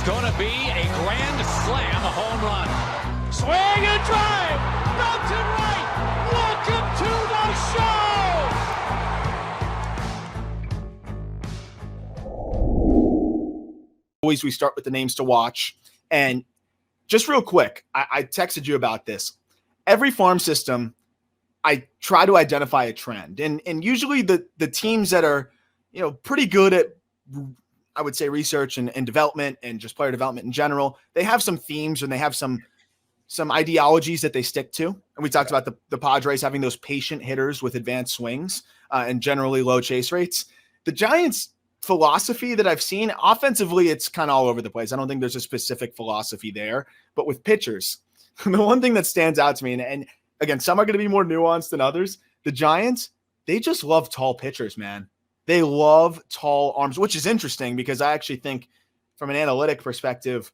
going to be a grand slam home run. Swing and drive. Belton right. Welcome to the show. Always we start with the names to watch. And just real quick, I texted you about this. Every farm system, I try to identify a trend. And usually the teams that are, pretty good at, I would say, research and development and just player development in general, they have some themes and they have some ideologies that they stick to. And we talked about the Padres having those patient hitters with advanced swings and generally low chase rates. The Giants' philosophy that I've seen offensively, it's kind of all over the place. I don't think there's a specific philosophy there, but with pitchers, the one thing that stands out to me, and again, some are going to be more nuanced than others. The Giants, they just love tall pitchers, man. They love tall arms, which is interesting because I actually think from an analytic perspective,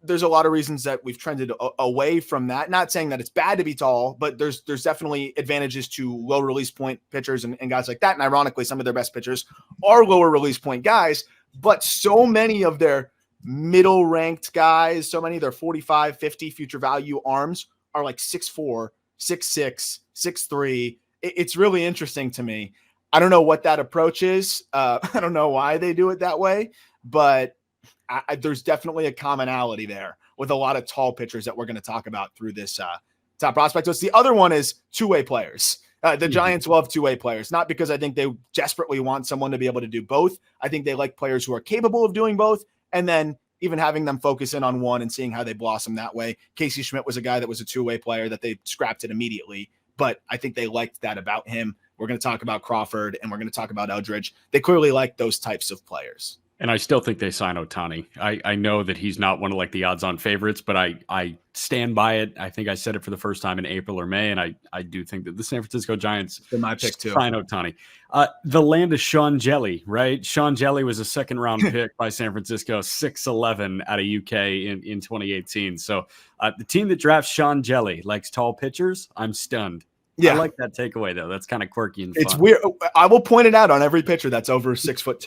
there's a lot of reasons that we've trended away from that. Not saying that it's bad to be tall, but there's definitely advantages to low release point pitchers and guys like that. And ironically, some of their best pitchers are lower release point guys, but so many of their middle ranked guys, so many of their 45, 50 future value arms are like 6'4", 6'6", 6'3". It's really interesting to me. I don't know what that approach is. I don't know why they do it that way, but there's definitely a commonality there with a lot of tall pitchers that we're going to talk about through this top prospect list. The other one is two-way players. The Giants love two-way players, not because I think they desperately want someone to be able to do both. I think they like players who are capable of doing both, and then even having them focus in on one and seeing how they blossom that way. Casey Schmidt was a guy that was a two-way player that they scrapped it immediately, but I think they liked that about him. We're going to talk about Crawford and we're going to talk about Eldridge. They clearly like those types of players. And I still think they sign Ohtani. I know that he's not one of like the odds on favorites, but I stand by it. I think I said it for the first time in April or May. And I do think that the San Francisco Giants my pick too. Sign Ohtani. The land of Sean Jelly, right? Sean Jelly was a second round pick by San Francisco, 6'11" out of UK in 2018. So the team that drafts Sean Jelly likes tall pitchers. I'm stunned. Yeah, I like that takeaway though. That's kind of quirky and fun. It's weird. I will point it out on every pitcher that's over 6'2".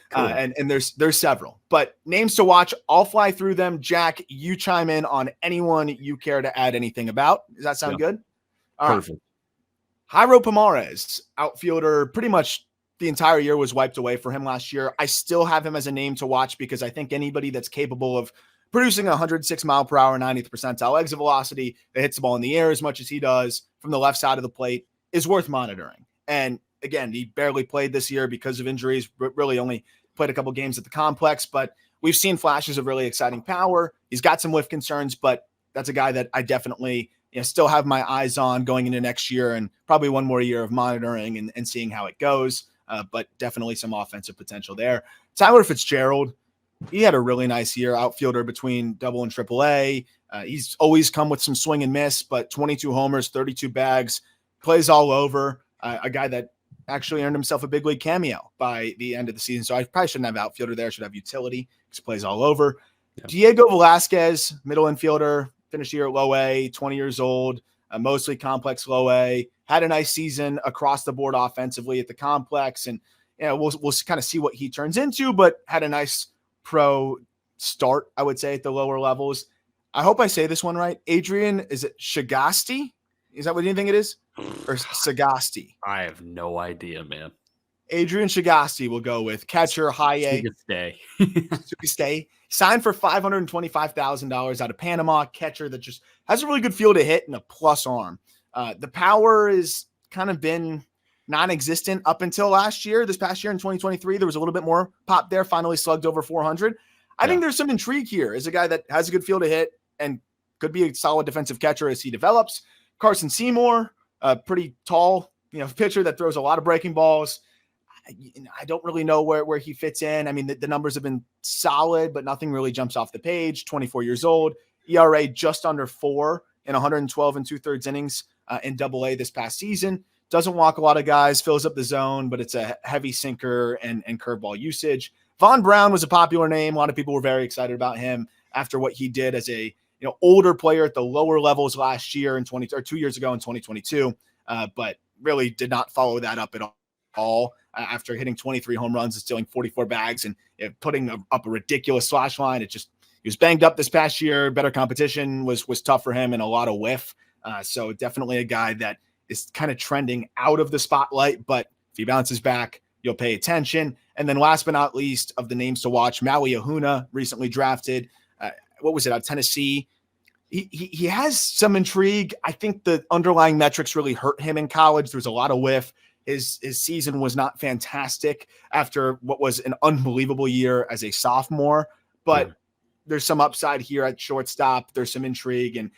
Cool. And there's several, but names to watch. I'll fly through them. Jack, you chime in on anyone you care to add anything about. Does that sound good? Perfect. Jairo Pomares, outfielder, pretty much the entire year was wiped away for him last year. I still have him as a name to watch because I think anybody that's capable of producing 106 mile per hour, 90th percentile exit velocity, that hits the ball in the air as much as he does from the left side of the plate is worth monitoring. And again, he barely played this year because of injuries, really only played a couple games at the complex, but we've seen flashes of really exciting power. He's got some whiff concerns, but that's a guy that I definitely still have my eyes on going into next year and probably one more year of monitoring and seeing how it goes. But definitely some offensive potential there. Tyler Fitzgerald, he had a really nice year, outfielder between double and triple A. He's always come with some swing and miss, but 22 homers, 32 bags, plays all over. A guy that actually earned himself a big league cameo by the end of the season. So I probably shouldn't have outfielder there. I should have utility because he plays all over. Yeah. Diego Velasquez, middle infielder, finished the year at low A, 20 years old, mostly complex low A, had a nice season across the board offensively at the complex. And we'll kind of see what he turns into, but had a nice pro start, I would say, at the lower levels. I hope I say this one right. Adrian, is it Shagasti? Is that what you think it is? Or Sagasti? I have no idea, man. Adrian Shagasti will go with catcher, high A. Stay. Signed for $525,000 out of Panama. Catcher that just has a really good feel to hit and a plus arm. The power is kind of been non-existent up until last year. This past year in 2023, there was a little bit more pop there. Finally slugged over 400. I think there's some intrigue here as a guy that has a good feel to hit and could be a solid defensive catcher as he develops. Carson Seymour, a pretty tall, pitcher that throws a lot of breaking balls. I don't really know where he fits in. I mean, the numbers have been solid, but nothing really jumps off the page. 24 years old, ERA just under 4 in 112 and 2/3 innings in Double-A this past season. Doesn't walk a lot of guys, fills up the zone, but it's a heavy sinker and curveball usage. Von Brown was a popular name. A lot of people were very excited about him after what he did as a older player at the lower levels last year in 2 years ago in 2022, but really did not follow that up at all. After hitting 23 home runs and stealing 44 bags and putting up a ridiculous slash line, it just he was banged up this past year. Better competition was tough for him and a lot of whiff. So definitely a guy that is kind of trending out of the spotlight, but if he bounces back, you'll pay attention. And then last but not least of the names to watch, Maui Ahuna, recently drafted. What was it, out of Tennessee? He has some intrigue. I think the underlying metrics really hurt him in college. There was a lot of whiff. His season was not fantastic after what was an unbelievable year as a sophomore, but there's some upside here at shortstop. There's some intrigue, and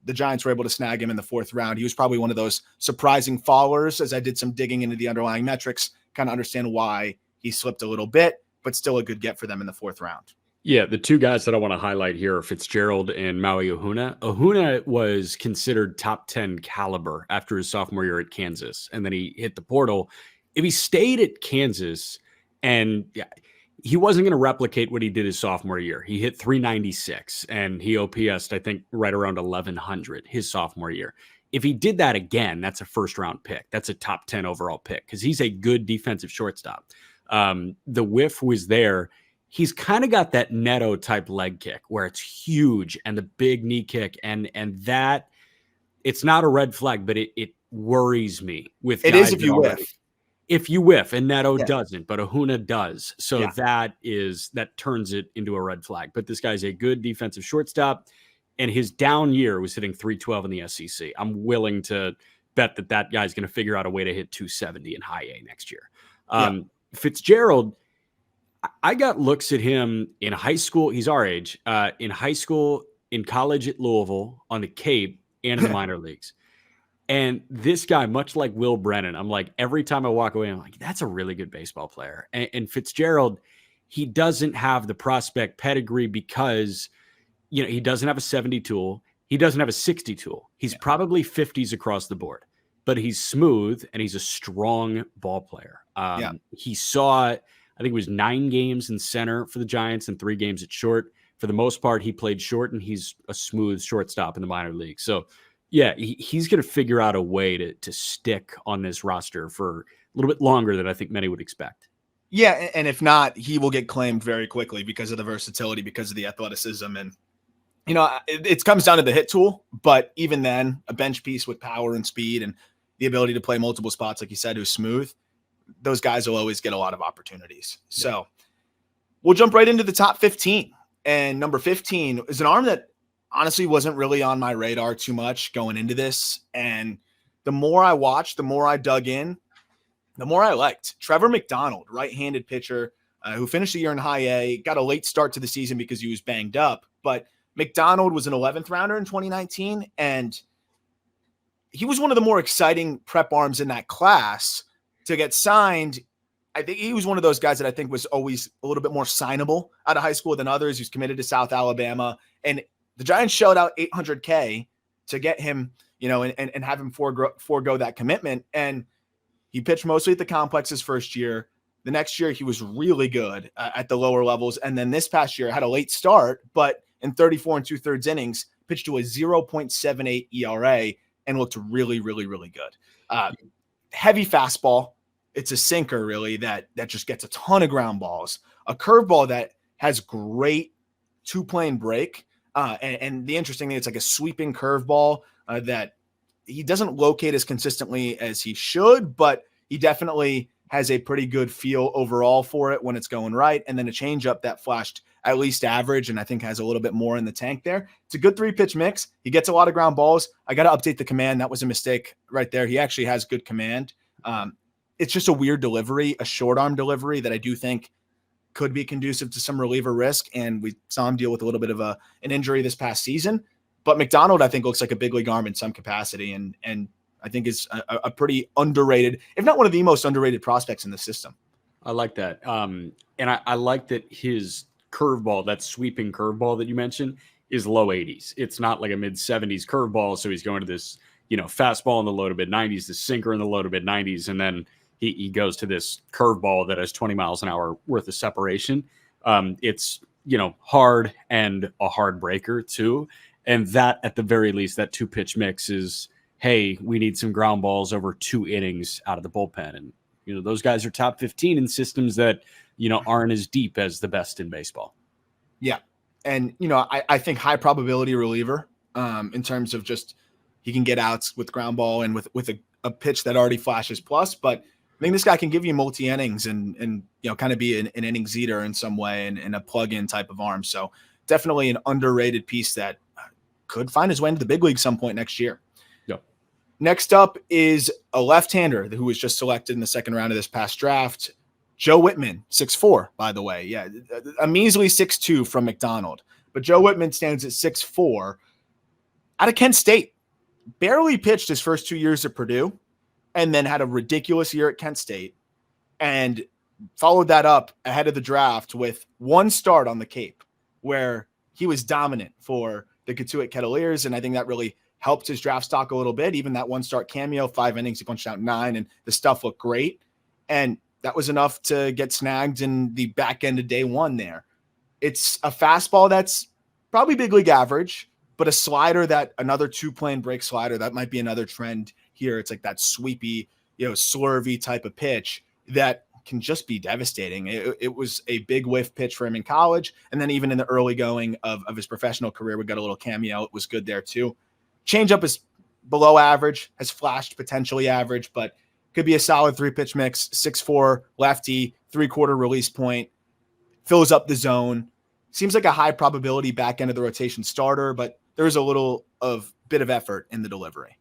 the Giants were able to snag him in the 4th round. He was probably one of those surprising fallers as I did some digging into the underlying metrics, kind of understand why he slipped a little bit, but still a good get for them in the 4th round. Yeah, the two guys that I want to highlight here are Fitzgerald and Maui Ahuna. Ahuna was considered top 10 caliber after his sophomore year at Kansas, and then he hit the portal. If he stayed at Kansas, and he wasn't going to replicate what he did his sophomore year. He hit 396, and he OPS'd, I think, right around 1,100 his sophomore year. If he did that again, that's a first-round pick. That's a top 10 overall pick because he's a good defensive shortstop. The whiff was there. He's kind of got that Neto type leg kick where it's huge and the big knee kick, and that it's not a red flag, but it worries me with it guys is if you whiff. If you whiff, and Neto doesn't, but Ahuna does. So that turns it into a red flag. But this guy's a good defensive shortstop, and his down year was hitting 312 in the SEC. I'm willing to bet that guy's going to figure out a way to hit 270 in high A next year. Fitzgerald, I got looks at him in high school. He's our age, in high school, in college at Louisville, on the Cape, and in the minor leagues. And this guy, much like Will Brennan, I'm like, every time I walk away, I'm like, that's a really good baseball player. And Fitzgerald, he doesn't have the prospect pedigree because, he doesn't have a 70 tool. He doesn't have a 60 tool. He's probably 50s across the board, but he's smooth and he's a strong ball player. He saw, I think it was 9 games in center for the Giants and 3 games at short. For the most part, he played short, and he's a smooth shortstop in the minor league. So, he's going to figure out a way to stick on this roster for a little bit longer than I think many would expect. Yeah, and if not, he will get claimed very quickly because of the versatility, because of the athleticism. And, it comes down to the hit tool, but even then, a bench piece with power and speed and the ability to play multiple spots, like you said, who's smooth, those guys will always get a lot of opportunities. So we'll jump right into the top 15. And number 15 is an arm that honestly wasn't really on my radar too much going into this. And the more I watched, the more I dug in, the more I liked. Trevor McDonald, right-handed pitcher who finished the year in high A, got a late start to the season because he was banged up. But McDonald was an 11th rounder in 2019, and he was one of the more exciting prep arms in that class to get signed. I think he was one of those guys that I think was always a little bit more signable out of high school than others. He was committed to South Alabama, and the Giants shelled out $800K to get him, and have him forego that commitment. And he pitched mostly at the complex his first year. The next year, he was really good at the lower levels. And then this past year had a late start, but in 34 2/3 innings, pitched to a 0.78 ERA and looked really, really, really good. Heavy fastball. It's a sinker, really, that just gets a ton of ground balls. A curveball that has great 2-plane break. And the interesting thing, it's like a sweeping curveball that he doesn't locate as consistently as he should, but he definitely has a pretty good feel overall for it when it's going right. And then a changeup that flashed at least average, and I think has a little bit more in the tank there. It's a good 3-pitch mix. He gets a lot of ground balls. I got to update the command. That was a mistake right there. He actually has good command. It's just a weird delivery, a short arm delivery that I do think could be conducive to some reliever risk. And we saw him deal with a little bit of an injury this past season. But McDonald, I think, looks like a big league arm in some capacity, and I think is a pretty underrated, if not one of the most underrated prospects in the system. I like that. And I like that his curveball, that sweeping curveball that you mentioned, is low 80s. It's not like a mid 70s curveball. So he's going to this, fastball in the low to mid 90s, the sinker in the low to mid 90s. And then he goes to this curveball that has 20 miles an hour worth of separation. It's, hard and a hard breaker too. And that, at the very least, that 2-pitch mix is, hey, we need some ground balls over 2 innings out of the bullpen. And, those guys are top 15 in systems that, aren't as deep as the best in baseball. Yeah. And, I think high probability reliever in terms of just he can get outs with ground ball and with a pitch that already flashes plus. But I think this guy can give you multi innings and kind of be an innings eater in some way and a plug-in type of arm. So definitely an underrated piece that could find his way into the big league some point next year. Yep. Next up is a left-hander who was just selected in the second round of this past draft. Joe Whitman, 6'4", by the way. Yeah, a measly 6'2" from McDonald. But Joe Whitman stands at 6'4", out of Kent State. Barely pitched his first 2 years at Purdue, and then had a ridiculous year at Kent State, and followed that up ahead of the draft with one start on the Cape, where he was dominant for the Katuitt Kettleers, and I think that really helped his draft stock a little bit. Even that one start cameo, 5 innings, he punched out 9, and the stuff looked great. And that was enough to get snagged in the back end of day one there. It's a fastball that's probably big league average, but a slider that another 2-plane break slider, that might be another trend here. It's like that sweepy, slurvy type of pitch that can just be devastating. It was a big whiff pitch for him in college. And then even in the early going of his professional career, we got a little cameo. It was good there too. Changeup is below average, has flashed potentially average, but could be a solid 3-pitch mix. 6'4", lefty, 3/4 release point, fills up the zone. Seems like a high probability back end of the rotation starter, but there's a little bit of effort in the delivery.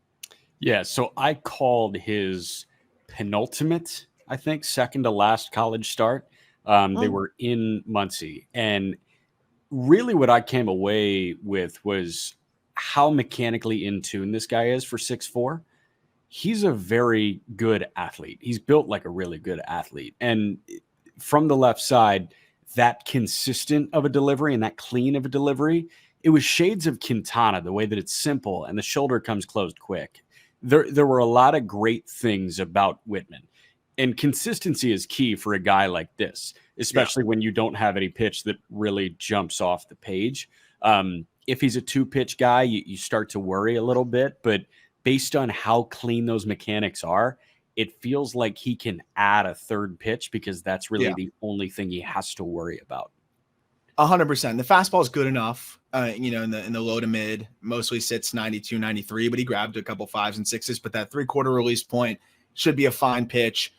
Yeah, so I called his penultimate, I think, second to last college start. They were in Muncie. And really what I came away with was how mechanically in tune this guy is for 6'4". He's a very good athlete. He's built like a really good athlete. And from the left side, that consistent of a delivery and that clean of a delivery, it was shades of Quintana, the way that it's simple and the shoulder comes closed quick. There were a lot of great things about Whitman. And consistency is key for a guy like this, especially when you don't have any pitch that really jumps off the page. If he's a 2-pitch guy, you start to worry a little bit. But based on how clean those mechanics are, it feels like he can add a third pitch because that's really the only thing he has to worry about. 100%. The fastball is good enough, in the low to mid, mostly sits 92, 93, but he grabbed a couple 5s and 6s, but that 3/4 release point should be a fine pitch.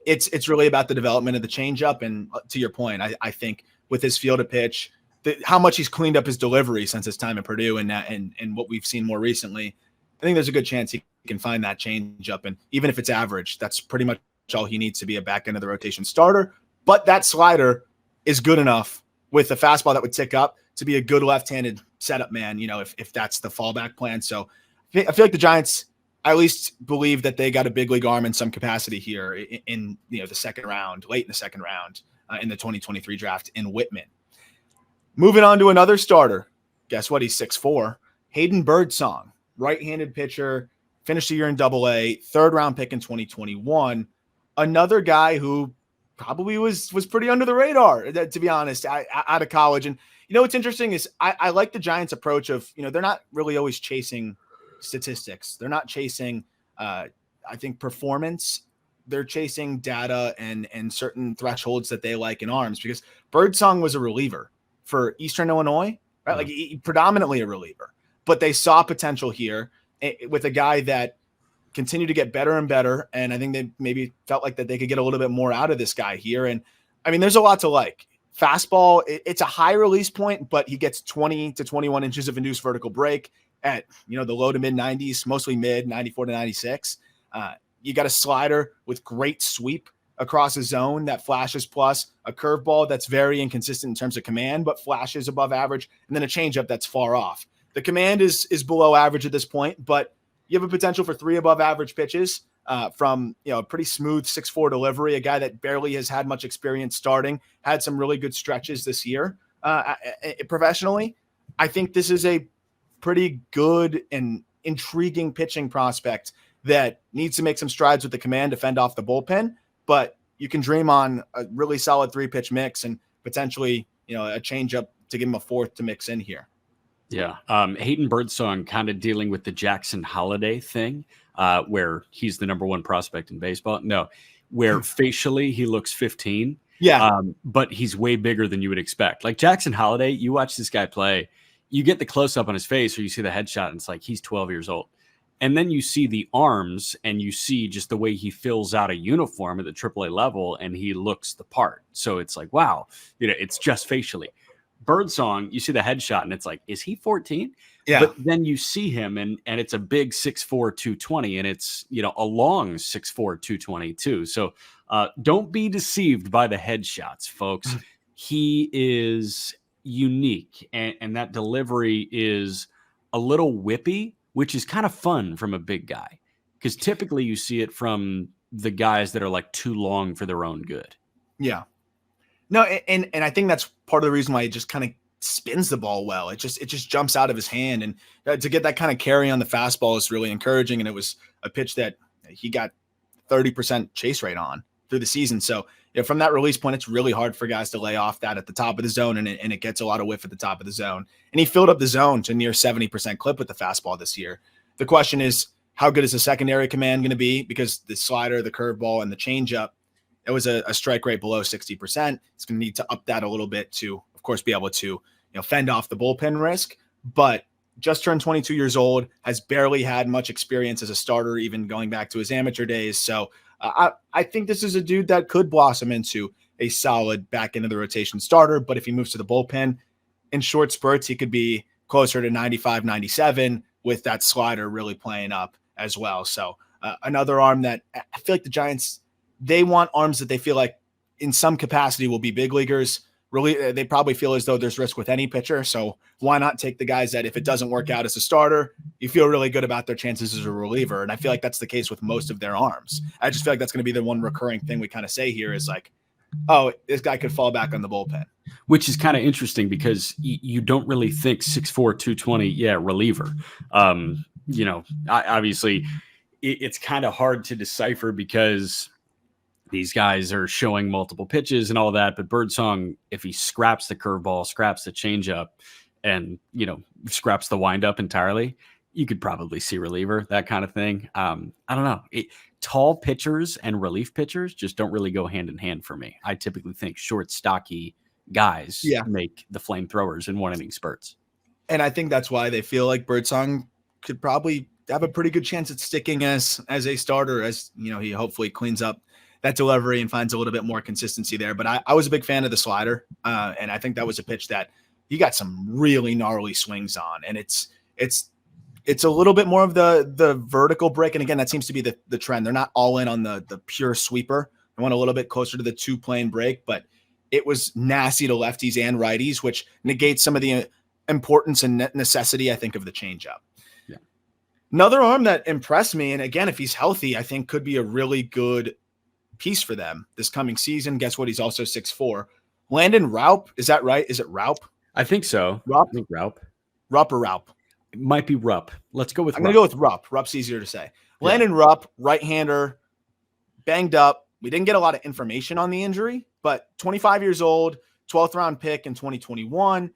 It's really about the development of the changeup. And to your point, I think with his field of pitch, how much he's cleaned up his delivery since his time at Purdue and what we've seen more recently, I think there's a good chance he can find that changeup. And even if it's average, that's pretty much all he needs to be a back end of the rotation starter. But that slider is good enough with a fastball that would tick up to be a good left-handed setup man, if that's the fallback plan. So I feel like the Giants at least believe that they got a big league arm in some capacity here in the second round, late in the second round in the 2023 draft in Whitman. Moving on to another starter. Guess what? He's 6'4". Hayden Birdsong, right-handed pitcher, finished the year in Double-A, third-round pick in 2021. Another guy who probably was pretty under the radar, to be honest, out of college. And what's interesting is I like the Giants' approach of, they're not really always chasing statistics. They're not chasing, I think, performance. They're chasing data and certain thresholds that they like in arms, because Birdsong was a reliever for Eastern Illinois, right? Like predominantly a reliever, but they saw potential here with a guy that continued to get better and better. And I think they maybe felt like that they could get a little bit more out of this guy here. And I mean, there's a lot to like. Fastball, it's a high release point, but he gets 20 to 21 inches of induced vertical break at, the low to mid 90s, mostly mid 94 to 96. You got a slider with great sweep across a zone that flashes, plus a curveball that's very inconsistent in terms of command, but flashes above average, and then a changeup that's far off. The command is below average at this point, but you have a potential for 3 above average pitches from a pretty smooth 6'4" delivery. A guy that barely has had much experience starting, had some really good stretches this year professionally. I think this is a pretty good and intriguing pitching prospect that needs to make some strides with the command to fend off the bullpen, but you can dream on a really solid 3-pitch mix and potentially, a changeup to give him a 4th to mix in here. Yeah. Hayden Birdsong kind of dealing with the Jackson Holiday thing, where he's the number 1 prospect in baseball. No, where facially he looks 15. Yeah. But he's way bigger than you would expect. Like Jackson Holiday, you watch this guy play, you get the close up on his face or you see the headshot and it's like he's 12 years old. And then you see the arms and you see just the way he fills out a uniform at the AAA level and he looks the part. So it's like, wow, it's just facially. Birdsong, you see the headshot and it's like, is he 14? Yeah. But then you see him and it's a big 6'4", 220 and it's, a long 6'4", 220 too. So don't be deceived by the headshots, folks. He is unique and that delivery is a little whippy, which is kind of fun from a big guy because typically you see it from the guys that are like too long for their own good. Yeah. No, and I think that's part of the reason why he just kind of spins the ball well. It just jumps out of his hand, and to get that kind of carry on the fastball is really encouraging. And it was a pitch that he got 30% chase rate on through the season. So from that release point, it's really hard for guys to lay off that at the top of the zone, and it gets a lot of whiff at the top of the zone. And he filled up the zone to near 70% clip with the fastball this year. The question is, how good is the secondary command going to be? Because the slider, the curveball, and the changeup, it was a strike rate below 60%. It's going to need to up that a little bit to, of course, be able to fend off the bullpen risk. But just turned 22 years old, has barely had much experience as a starter, even going back to his amateur days. So I think this is a dude that could blossom into a solid back into the rotation starter. But if he moves to the bullpen in short spurts, he could be closer to 95, 97 with that slider really playing up as well. So another arm that I feel like the Giants, they want arms that they feel like in some capacity will be big leaguers. Really, they probably feel as though there's risk with any pitcher. So why not take the guys that if it doesn't work out as a starter, you feel really good about their chances as a reliever. And I feel like that's the case with most of their arms. I just feel like that's going to be the one recurring thing we kind of say here is like, oh, this guy could fall back on the bullpen. Which is kind of interesting because you don't really think 6'4", 220, reliever. Obviously it's kind of hard to decipher because these guys are showing multiple pitches and all that, but Birdsong, if he scraps the curveball, scraps the changeup, and scraps the windup entirely, you could probably see reliever, that kind of thing. I don't know. Tall pitchers and relief pitchers just don't really go hand in hand for me. I typically think short, stocky guys make the flamethrowers in one inning spurts. And I think that's why they feel like Birdsong could probably have a pretty good chance at sticking as a starter, as he hopefully cleans up that delivery and finds a little bit more consistency there. But I was a big fan of the slider. And I think that was a pitch that he got some really gnarly swings on. And it's a little bit more of the vertical break. And again, that seems to be the trend. They're not all in on the pure sweeper. They want a little bit closer to the 2-plane break, but it was nasty to lefties and righties, which negates some of the importance and necessity, I think, of the changeup. Yeah. Another arm that impressed me, and again, if he's healthy, I think could be a really good piece for them this coming season. Guess what? He's also 6'4". Landon Rupp. Is that right? Is it Rupp? I think so. Rupp? I think Rupp. Rupp or Rupp? It might be Rupp. Let's go with I'm going to go with Rupp. Rupp's easier to say. Yeah. Landon Rupp, right-hander, banged up. We didn't get a lot of information on the injury, but 25 years old, 12th round pick in 2021.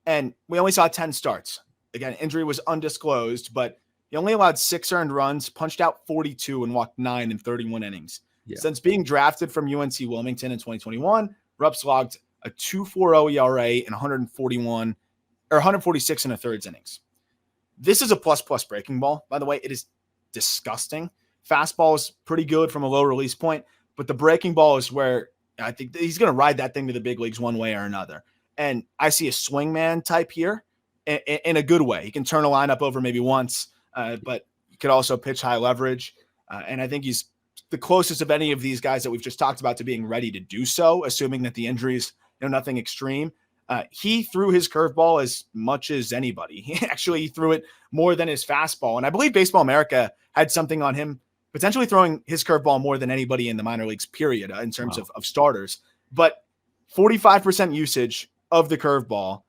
And we only saw 10 starts. Again, injury was undisclosed, but he only allowed 6 earned runs, punched out 42 and walked 9 in 31 innings. Yeah. Since being drafted from UNC Wilmington in 2021, Rupp's logged a 2.40 ERA in 146 and a thirds innings. This is a plus breaking ball. By the way, it is disgusting. Fastball is pretty good from a low release point, but the breaking ball is where I think he's going to ride that thing to the big leagues one way or another. And I see a swingman type here in a good way. He can turn a lineup over maybe once, but he could also pitch high leverage. And I think he's the closest of any of these guys that we've just talked about to being ready to do so, assuming that the injuries, nothing extreme. He threw his curveball as much as anybody. He threw it more than his fastball. And I believe Baseball America had something on him potentially throwing his curveball more than anybody in the minor leagues, period, in terms of starters. But 45% usage of the curveball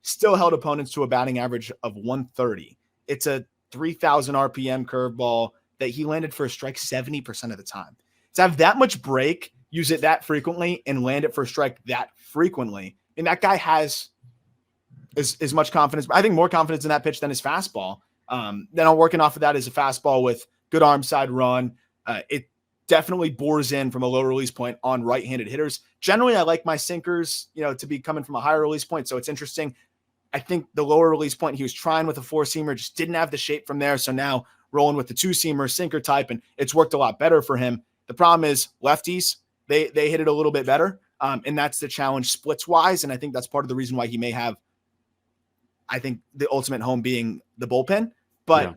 still held opponents to a batting average of 130. It's a 3,000 RPM curveball that he landed for a strike 70% of the time. To have that much break, use it that frequently, and land it for a strike that frequently, and that guy has as much confidence, I think more confidence in that pitch than his fastball. Then I'm working off of that as a fastball with good arm side run. definitely bores in from a low release point on right-handed hitters. Generally, I like my sinkers, to be coming from a higher release point. So it's interesting. I think the lower release point, he was trying with a 4-seamer, just didn't have the shape from there. So now rolling with the 2-seamer sinker type, and it's worked a lot better for him. The problem is lefties, they hit it a little bit better. And that's the challenge splits wise. And I think that's part of the reason why he may have, I think, the ultimate home being the bullpen, but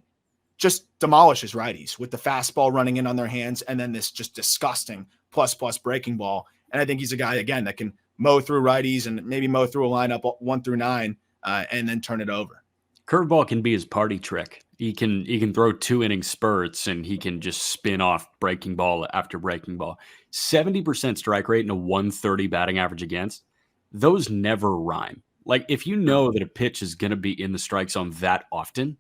just demolishes righties with the fastball running in on their hands. And then this just disgusting plus breaking ball. And I think he's a guy, again, that can mow through righties and maybe mow through a lineup 1 through 9 and then turn it over. Curveball can be his party trick. He can throw 2-inning spurts and he can just spin off breaking ball after breaking ball. 70% strike rate and a 130 batting average against. Those never rhyme. Like, if you know that a pitch is going to be in the strike zone that often,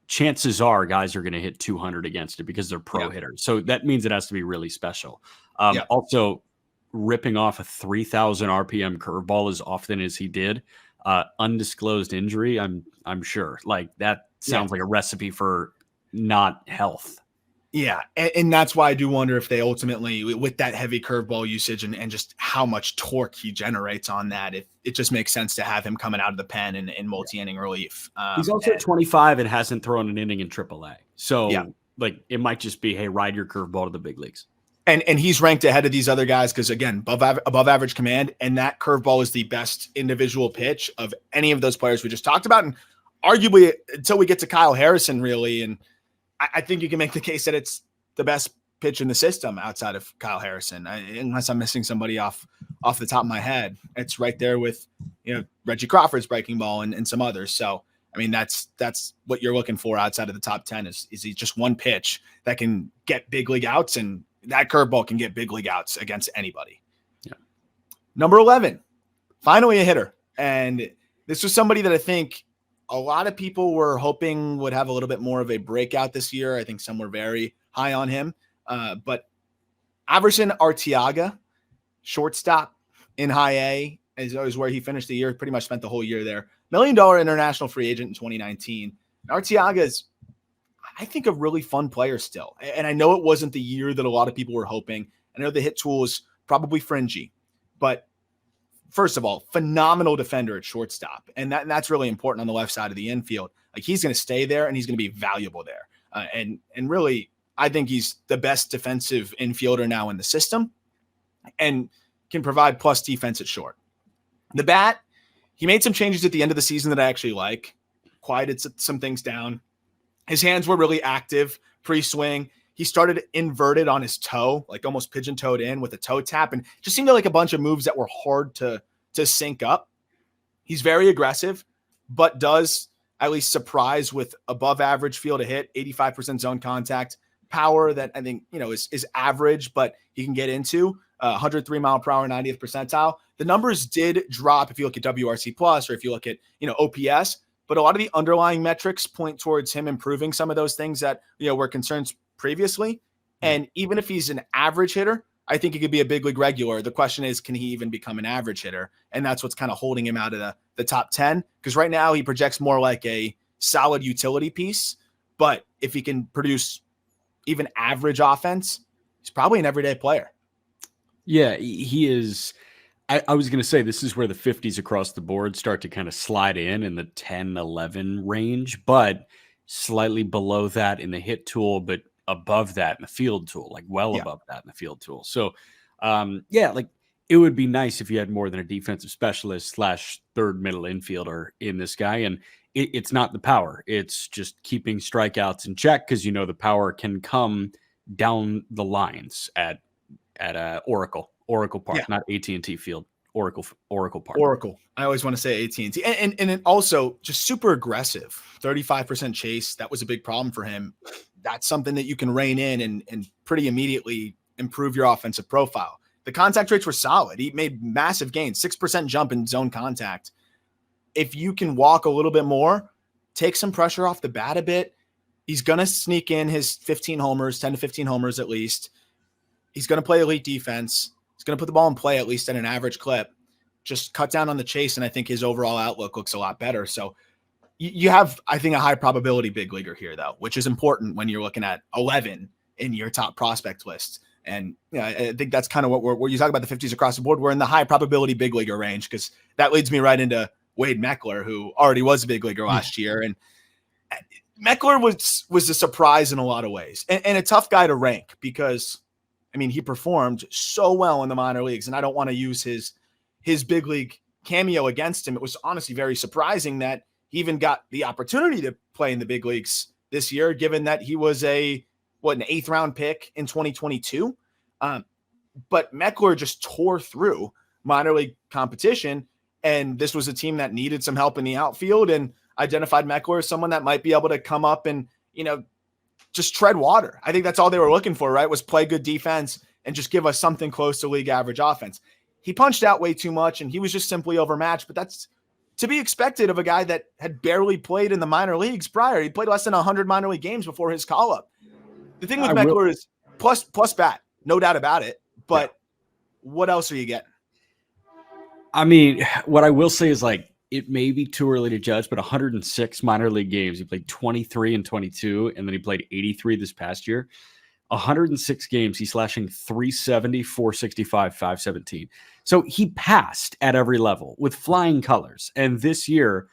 chances are guys are going to hit 200 against it because they're pro hitters. So that means it has to be really special. Also, ripping off a 3,000 RPM curveball as often as he did, undisclosed injury, I'm sure. Like, that sounds like a recipe for not health. Yeah, and that's why I do wonder if they ultimately, with that heavy curveball usage and just how much torque he generates on that, if it just makes sense to have him coming out of the pen in multi-inning relief. He's also 25 and hasn't thrown an inning in AAA. So, like, it might just be, hey, ride your curveball to the big leagues. And he's ranked ahead of these other guys because, again, above average command, and that curveball is the best individual pitch of any of those players we just talked about. And arguably, until we get to Kyle Harrison, really, and I think you can make the case that it's the best pitch in the system outside of Kyle Harrison, unless I'm missing somebody off the top of my head. It's right there with Reggie Crawford's breaking ball and some others. So, I mean, that's what you're looking for outside of the top 10 is he just one pitch that can get big league outs, and that curveball can get big league outs against anybody. Yeah. Number 11, finally a hitter. And this was somebody that I think a lot of people were hoping would have a little bit more of a breakout this year. I think some were very high on him. But Averson Artiaga, shortstop in high A, is where he finished the year, pretty much spent the whole year there. $1 million international free agent in 2019. Artiaga is, I think, a really fun player still. And I know it wasn't the year that a lot of people were hoping. I know the hit tool is probably fringy, but first of all, phenomenal defender at shortstop. And that's really important on the left side of the infield. Like, he's going to stay there and he's going to be valuable there. And really, I think he's the best defensive infielder now in the system and can provide plus defense at short. The bat, he made some changes at the end of the season that I actually like. Quieted some things down. His hands were really active pre-swing. He started inverted on his toe, like almost pigeon-toed in with a toe tap, and just seemed like a bunch of moves that were hard to sync up. He's very aggressive, but does at least surprise with above average field to hit, 85% zone contact, power that I think, is average, but he can get into 103 mile per hour, 90th percentile. The numbers did drop if you look at WRC plus, or if you look at, OPS, but a lot of the underlying metrics point towards him improving some of those things that, were concerns previously. And even if he's an average hitter, I think he could be a big league regular. The question is, can he even become an average hitter? And that's what's kind of holding him out of the top 10. Because right now he projects more like a solid utility piece. But if he can produce even average offense, he's probably an everyday player. Yeah, he is. I was going to say, this is where the 50s across the board start to kind of slide in the 10, 11 range, but slightly below that in the hit tool, but above that in the field tool, like above that in the field tool. So, like, it would be nice if you had more than a defensive specialist / third middle infielder in this guy. And it's not the power. It's just keeping strikeouts in check, because, the power can come down the lines at Oracle Park, not AT&T Field, Oracle Park. Oracle. I always want to say AT&T. And it also just super aggressive, 35% chase. That was a big problem for him. That's something that you can rein in and pretty immediately improve your offensive profile. The contact rates were solid. He made massive gains, 6% jump in zone contact. If you can walk a little bit more, take some pressure off the bat a bit, he's going to sneak in his 15 homers, 10 to 15 homers at least. He's going to play elite defense. He's going to put the ball in play at least at an average clip. Just cut down on the chase, and I think his overall outlook looks a lot better. So you have, I think, a high probability big leaguer here, though, which is important when you're looking at 11 in your top prospect list. And I think that's kind of what you talk about the 50s across the board. We're in the high probability big leaguer range, because that leads me right into Wade Meckler, who already was a big leaguer last year. And Meckler was a surprise in a lot of ways, and a tough guy to rank, because I mean, he performed so well in the minor leagues, and I don't want to use his big league cameo against him. It was honestly very surprising that he even got the opportunity to play in the big leagues this year, given that he was an 8th round pick in 2022. But Meckler just tore through minor league competition, and this was a team that needed some help in the outfield, and identified Meckler as someone that might be able to come up and, just tread water. I think that's all they were looking for, right? Was play good defense and just give us something close to league average offense. He punched out way too much, and he was just simply overmatched, but that's to be expected of a guy that had barely played in the minor leagues prior. He played less than 100 minor league games before his call-up. The thing with Meckler is plus bat, no doubt about it, but what else are you getting? I mean, what I will say is, it may be too early to judge, but 106 minor league games. He played 23 and 22, and then he played 83 this past year. 106 games, he's slashing 370, 465, 517. So he passed at every level with flying colors. And this year,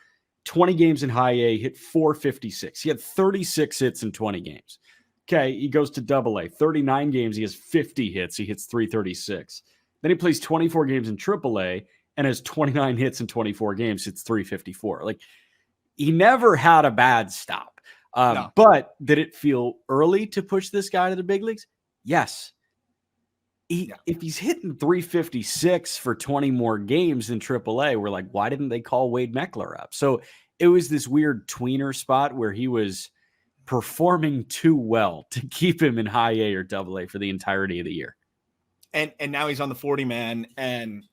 20 games in high A, hit 456. He had 36 hits in 20 games. Okay, he goes to double A. 39 games, he has 50 hits. He hits 336. Then he plays 24 games in triple A and has 29 hits in 24 games. It's 354. He never had a bad stop. No. But did it feel early to push this guy to the big leagues? Yes. If he's hitting 356 for 20 more games in AAA, we're like, why didn't they call Wade Meckler up? So it was this weird tweener spot where he was performing too well to keep him in high A or double A for the entirety of the year. And now he's on the 40-man, and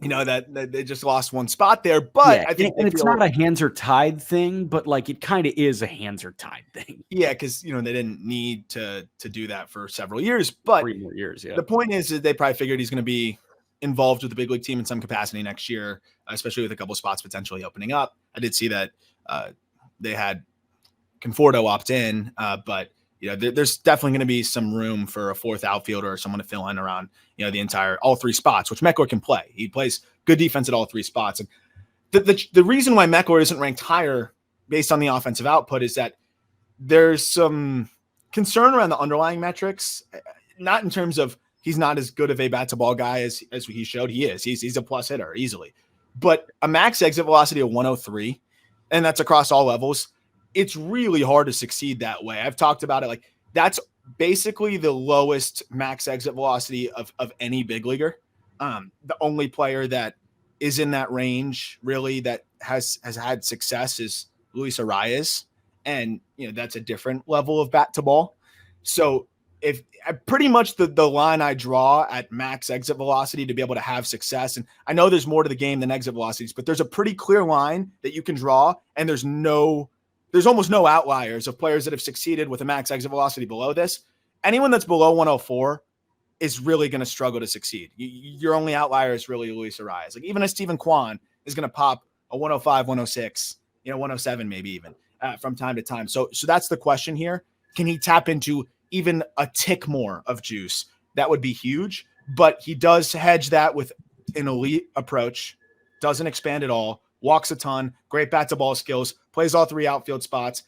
that they just lost one spot there, but I think it's not a hands are tied thing, but it kind of is a hands are tied thing. Yeah, because they didn't need to do that for several years, but 3 more years. Yeah. The point is that they probably figured he's going to be involved with the big league team in some capacity next year, especially with a couple of spots potentially opening up. I did see that they had Conforto opt in, but there's definitely going to be some room for a 4th outfielder or someone to fill in around, all 3 spots, which Meckler can play. He plays good defense at all 3 spots. And the reason why Meckler isn't ranked higher based on the offensive output is that there's some concern around the underlying metrics, not in terms of he's not as good of a bat to ball guy as he showed. He is. He's a plus hitter easily, but a max exit velocity of 103, and that's across all levels. It's really hard to succeed that way. I've talked about it. That's basically the lowest max exit velocity of any big leaguer. The only player that is in that range really that has had success is Luis Arias. And, that's a different level of bat to ball. So if pretty much the line I draw at max exit velocity to be able to have success, and I know there's more to the game than exit velocities, but there's a pretty clear line that you can draw, and there's almost no outliers of players that have succeeded with a max exit velocity below this. Anyone that's below 104 is really going to struggle to succeed. Your only outlier is really Luis Arias. Even a Stephen Kwan is going to pop a 105, 106, 107 maybe even from time to time. So that's the question here. Can he tap into even a tick more of juice? That would be huge, but he does hedge that with an elite approach, doesn't expand at all, walks a ton, great bat to ball skills, plays all 3 outfield spots.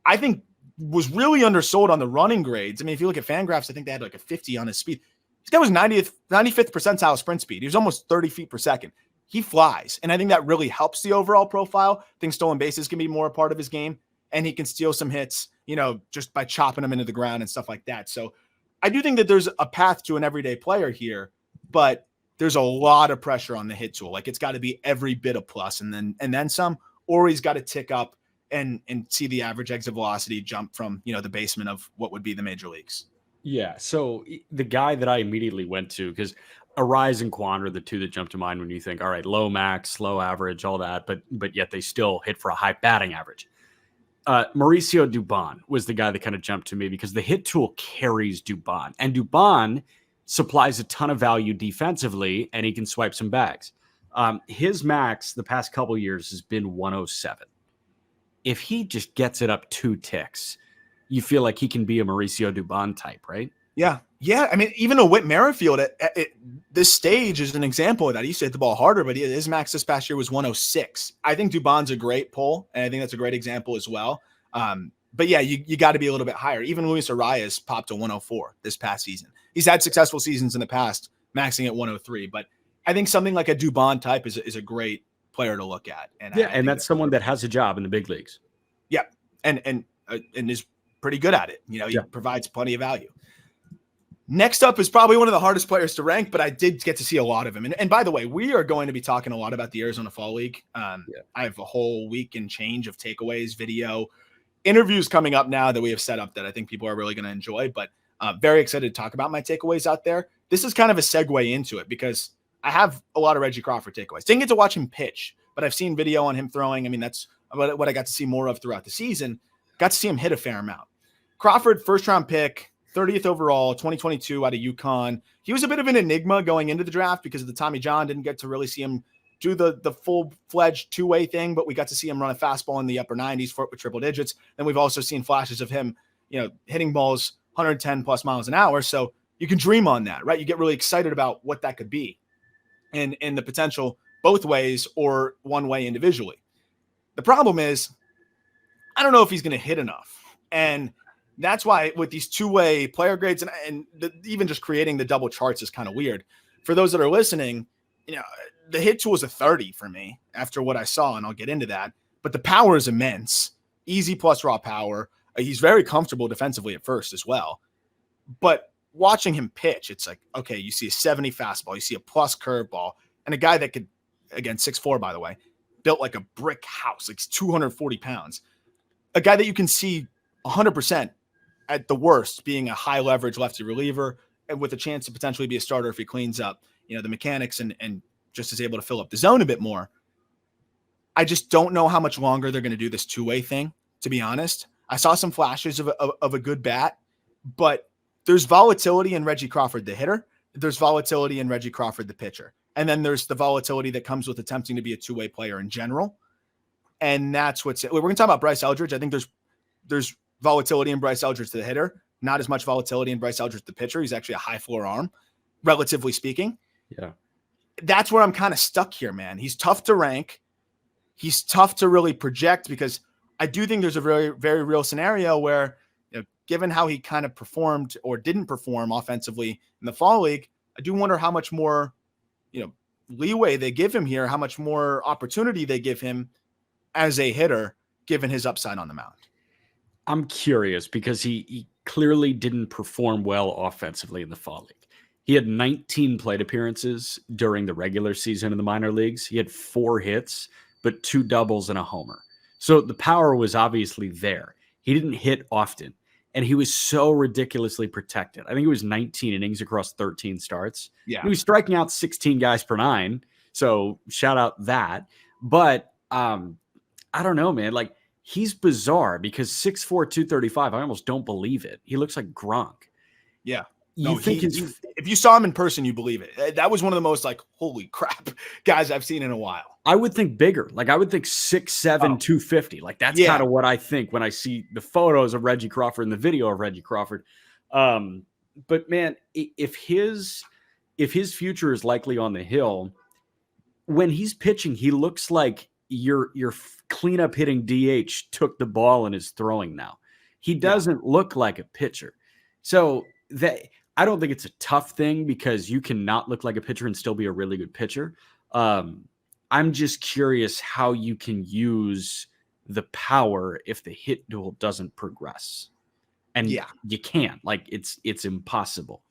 I think was really undersold on the running grades. I mean, if you look at Fangraphs, I think they had a 50 on his speed. This guy was 95th percentile sprint speed. He was almost 30 feet per second. He flies. And I think that really helps the overall profile. I think stolen bases can be more a part of his game, and he can steal some hits, just by chopping them into the ground and stuff like that. So I do think that there's a path to an everyday player here, but there's a lot of pressure on the hit tool. It's got to be every bit of plus and then some, or he's got to tick up and see the average exit velocity jump from, the basement of what would be the major leagues. Yeah. So the guy that I immediately went to, because Arias and Kwan are the 2 that jump to mind when you think, all right, low max, low average, all that, but yet they still hit for a high batting average. Mauricio Dubon was the guy that kind of jumped to me because the hit tool carries Dubon, and Dubon supplies a ton of value defensively, and he can swipe some bags. His max the past couple years has been 107. If he just gets it up 2 ticks, you feel like he can be a Mauricio Dubon type, right? Yeah. Yeah. I mean, even a Whit Merrifield at this stage is an example of that. He used to hit the ball harder, but his max this past year was 106. I think Dubon's a great pull, and I think that's a great example as well. But yeah, you got to be a little bit higher. Even Luis Arias popped to 104 this past season. He's had successful seasons in the past, maxing at 103. But I think something like a Dubon type is a great player to look at. And that's someone that has a job in the big leagues. Yeah, and is pretty good at it. He provides plenty of value. Next up is probably one of the hardest players to rank, but I did get to see a lot of him. And by the way, we are going to be talking a lot about the Arizona Fall League. I have a whole week and change of takeaways, video, interviews coming up now that we have set up that I think people are really going to enjoy, but very excited to talk about my takeaways out there. This is kind of a segue into it because I have a lot of Reggie Crawford takeaways. Didn't get to watch him pitch, but I've seen video on him throwing. I mean, that's what I got to see more of throughout the season. Got to see him hit a fair amount. Crawford, first round pick, 30th overall, 2022 out of UConn. He was a bit of an enigma going into the draft because of the Tommy John. Didn't get to really see him do the full-fledged two-way thing, but we got to see him run a fastball in the upper 90s with triple digits. And we've also seen flashes of him, hitting balls 110 plus miles an hour. So you can dream on that, right? You get really excited about what that could be and the potential both ways or one way individually. The problem is, I don't know if he's going to hit enough. And that's why with these two-way player grades and even just creating the double charts is kind of weird. For those that are listening, the hit tool is a 30 for me after what I saw, and I'll get into that. But the power is immense. Easy plus raw power. He's very comfortable defensively at first as well. But watching him pitch, it's like, okay, you see a 70 fastball, you see a plus curveball, and a guy that could, again, 6'4", by the way, built like a brick house, like 240 pounds. A guy that you can see 100% at the worst being a high leverage lefty reliever and with a chance to potentially be a starter if he cleans up, the mechanics and just is able to fill up the zone a bit more. I just don't know how much longer they're going to do this two-way thing, to be honest. I saw some flashes of a good bat, but there's volatility in Reggie Crawford, the hitter. There's volatility in Reggie Crawford, the pitcher. And then there's the volatility that comes with attempting to be a two-way player in general. And that's we're going to talk about Bryce Eldridge. I think there's volatility in Bryce Eldridge, the hitter, not as much volatility in Bryce Eldridge, the pitcher. He's actually a high floor arm, relatively speaking. Yeah. That's where I'm kind of stuck here, man. He's tough to rank. He's tough to really project because I do think there's a very, very real scenario where, given how he kind of performed or didn't perform offensively in the fall league, I do wonder how much more, leeway they give him here, how much more opportunity they give him as a hitter, given his upside on the mound. I'm curious because he clearly didn't perform well offensively in the fall league. He had 19 plate appearances during the regular season in the minor leagues. He had 4 hits, but 2 doubles and a homer. So the power was obviously there. He didn't hit often, and he was so ridiculously protected. I think it was 19 innings across 13 starts. Yeah. He was striking out 16 guys per 9. So shout out that. But I don't know, man. Like, he's bizarre because 6'4", 235, I almost don't believe it. He looks like Gronk. Yeah. If you saw him in person, you believe it. That was one of the most holy crap guys I've seen in a while. I would think bigger. Like, I would think 6'7", 250. Like, that's kind of what I think when I see the photos of Reggie Crawford and the video of Reggie Crawford. But man, if his future is likely on the hill, when he's pitching, he looks like your cleanup hitting DH took the ball and is throwing now. He doesn't look like a pitcher. So that I don't think it's a tough thing because you cannot look like a pitcher and still be a really good pitcher. I'm just curious how you can use the power if the hit duel doesn't progress. And you can't. Like, it's impossible.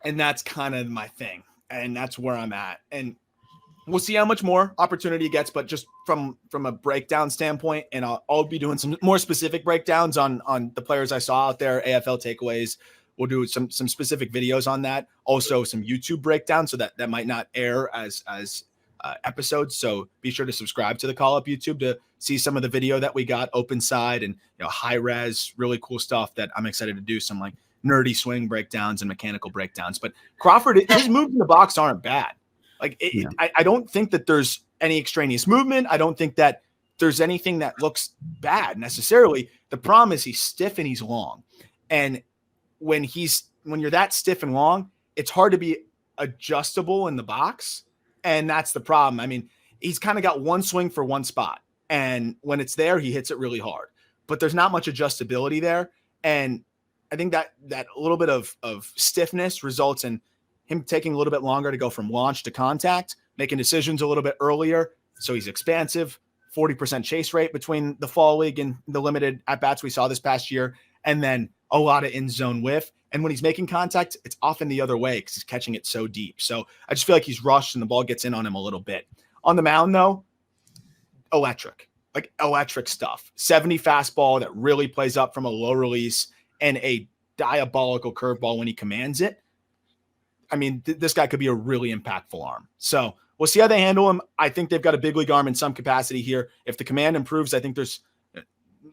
And that's kind of my thing. And that's where I'm at. And we'll see how much more opportunity he gets, but just from a breakdown standpoint, and I'll be doing some more specific breakdowns on the players I saw out there, AFL takeaways. We'll do some specific videos on that. Also some YouTube breakdowns, so that might not air as episodes. So be sure to subscribe to the Call Up YouTube to see some of the video that we got open side and high res, really cool stuff that I'm excited to do. Some nerdy swing breakdowns and mechanical breakdowns. But Crawford, his moves in the box aren't bad. I don't think that there's any extraneous movement. I don't think that there's anything that looks bad necessarily. The problem is he's stiff and he's long. And when you're that stiff and long, it's hard to be adjustable in the box. And that's the problem. I mean, he's kind of got one swing for one spot. And when it's there, he hits it really hard. But there's not much adjustability there. And I think that a little bit of stiffness results in him taking a little bit longer to go from launch to contact, making decisions a little bit earlier. So he's expansive, 40% chase rate between the fall league and the limited at-bats we saw this past year, and then a lot of in-zone whiff. And when he's making contact, it's often the other way because he's catching it so deep. So I just feel like he's rushed and the ball gets in on him a little bit. On the mound, though, electric stuff. 70 fastball that really plays up from a low release and a diabolical curveball when he commands it. I mean, this guy could be a really impactful arm. So we'll see how they handle him. I think they've got a big league arm in some capacity here. If the command improves, I think there's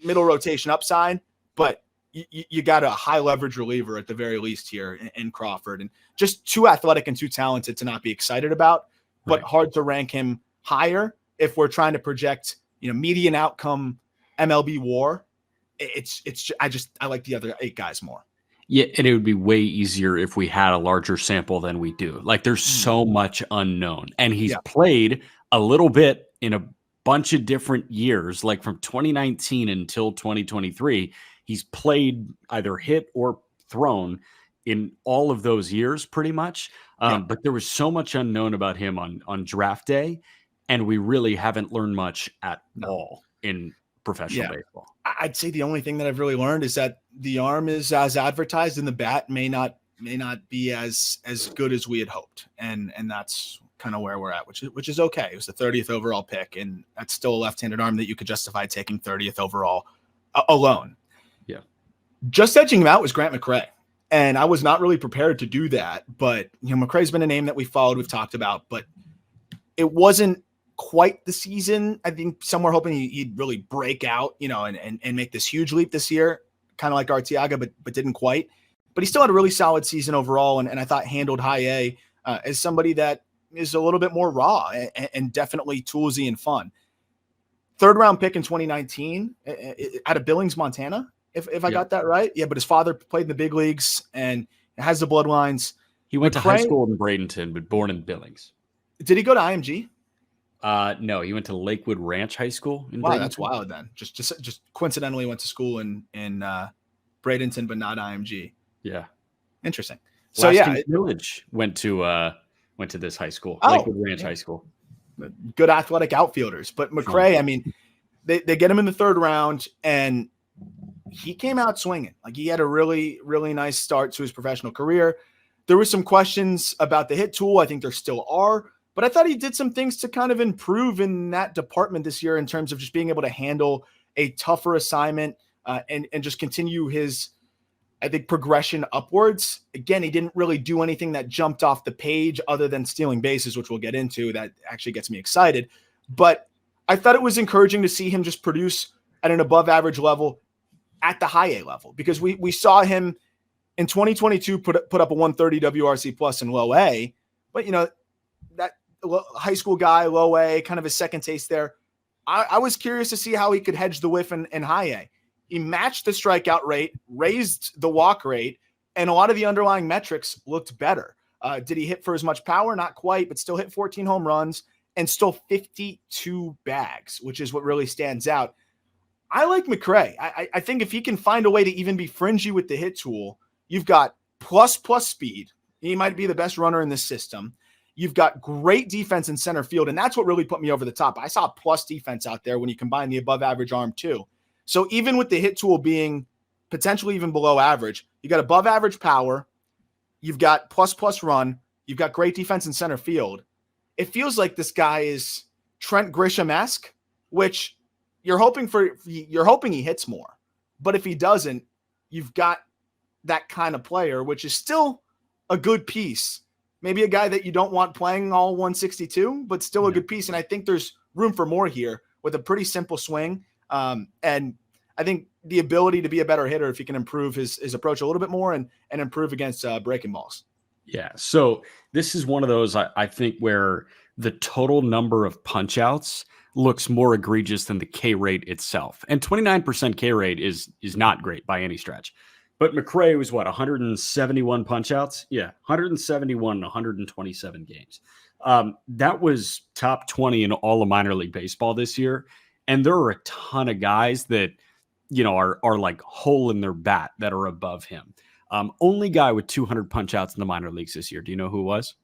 middle rotation upside, but you got a high leverage reliever at the very least here in Crawford, and just too athletic and too talented to not be excited about, but hard to rank him higher if we're trying to project, median outcome MLB WAR. I like the other 8 guys more. Yeah, and it would be way easier if we had a larger sample than we do. Like, there's so much unknown. And he's played a little bit in a bunch of different years, like from 2019 until 2023. He's played either hit or thrown in all of those years pretty much. But there was so much unknown about him on draft day, and we really haven't learned much at all in professional baseball. I'd say the only thing that I've really learned is that the arm is as advertised and the bat may not be as good as we had hoped. And that's kind of where we're at, which is okay. It was the 30th overall pick, and that's still a left-handed arm that you could justify taking 30th overall alone. Yeah. Just edging him out was Grant McCrae. And I was not really prepared to do that, but McCrae's been a name that we followed, we've talked about, but it wasn't quite the season. I think some were hoping he'd really break out, and make this huge leap this year, kind of like Artiaga, but didn't quite. But he still had a really solid season overall, and I thought handled high A as somebody that is a little bit more raw and definitely toolsy and fun. 3rd round pick in 2019 out of Billings, Montana, if I got that right. Yeah, but his father played in the big leagues and has the bloodlines. He went to high school in Bradenton, but born in Billings. Did he go to IMG? No, he went to Lakewood Ranch High School in Wow, Bradenton. that's wild then. Just coincidentally went to school in Bradenton, but not IMG. Yeah. Interesting. So Village went to this high school, Lakewood Ranch High School. Good athletic outfielders. But McCrae, I mean, they get him in the 3rd round, and he came out swinging. Like, he had a really, really nice start to his professional career. There were some questions about the hit tool. I think there still are. But I thought he did some things to kind of improve in that department this year in terms of just being able to handle a tougher assignment and just continue his, I think, progression upwards. Again, he didn't really do anything that jumped off the page other than stealing bases, which we'll get into. That actually gets me excited. But I thought it was encouraging to see him just produce at an above average level at the high A level, because we saw him in 2022 put up a 130 WRC plus in low A, but that high school guy, low A, kind of his second taste there. I was curious to see how he could hedge the whiff in high A. He matched the strikeout rate, raised the walk rate, and a lot of the underlying metrics looked better. Did he hit for as much power? Not quite, but still hit 14 home runs and stole 52 bags, which is what really stands out. I like McCrae. I think if he can find a way to even be fringy with the hit tool, you've got plus speed. He might be the best runner in this system. You've got great defense in center field, and that's what really put me over the top. I saw plus defense out there when you combine the above average arm too. So even with the hit tool being potentially even below average, you got above average power, you've got plus run, you've got great defense in center field. It feels like this guy is Trent Grisham-esque, which you're hoping he hits more. But if he doesn't, you've got that kind of player, which is still a good piece. Maybe a guy that you don't want playing all 162, but still a good piece. And I think there's room for more here with a pretty simple swing. And I think the ability to be a better hitter if he can improve his approach a little bit more and improve against breaking balls. Yeah. So this is one of those, I think, where the total number of punch outs looks more egregious than the K rate itself. And 29% K rate is not great by any stretch. But McCrae was 171 punch outs? Yeah, 171 in 127 games. That was top 20 in all of minor league baseball this year. And there are a ton of guys that, are like hole in their bat that are above him. Only guy with 200 punch outs in the minor leagues this year. Do you know who it was?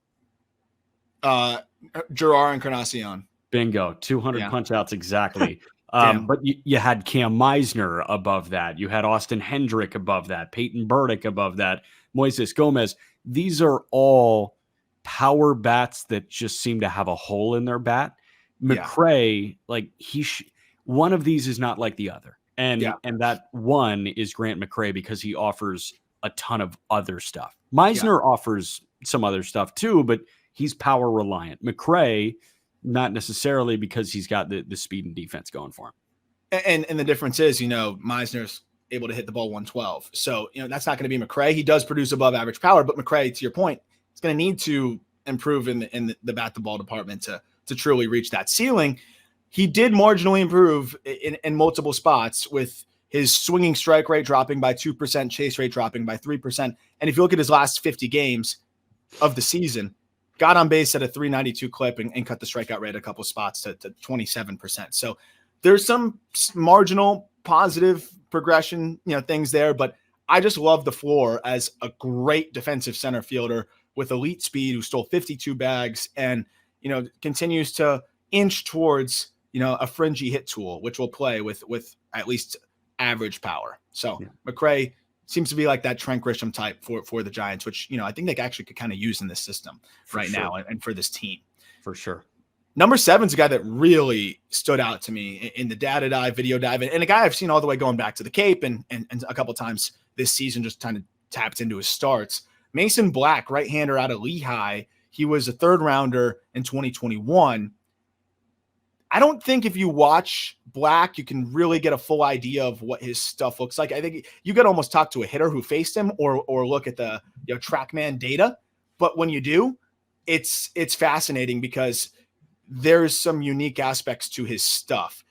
Gerard Encarnacion. Bingo. 200 punch outs exactly. But you had Cam Meisner above that. You had Austin Hendrick above that. Peyton Burdick above that. Moises Gomez. These are all power bats that just seem to have a hole in their bat. McCrae, one of these is not like the other. And that one is Grant McCrae because he offers a ton of other stuff. Meisner offers some other stuff too, but he's power reliant. McCrae, not necessarily because he's got the speed and defense going for him. And the difference is, Meisner's able to hit the ball 112. So, that's not going to be McCrae. He does produce above average power, but McCrae, to your point, is going to need to improve in the bat to ball department to truly reach that ceiling. He did marginally improve in multiple spots with his swinging strike rate dropping by 2%, chase rate dropping by 3%. And if you look at his last 50 games of the season, got on base at a 392 clip and cut the strikeout rate a couple spots to 27%. So there's some marginal positive progression, things there, but I just love the floor as a great defensive center fielder with elite speed who stole 52 bags and, continues to inch towards, a fringy hit tool, which will play with at least average power. So McCrae seems to be like that Trent Grisham type for the Giants, which, I think they actually could kind of use in this system now and for this team. For sure. Number 7's a guy that really stood out to me in the data dive, video dive, and a guy I've seen all the way going back to the Cape and a couple times this season just kind of tapped into his starts. Mason Black, right-hander out of Lehigh. He was a third rounder in 2021. I don't think if you watch Black, you can really get a full idea of what his stuff looks like. I think you got to almost talk to a hitter who faced him or look at the TrackMan data. But when you do, it's fascinating because there's some unique aspects to his stuff.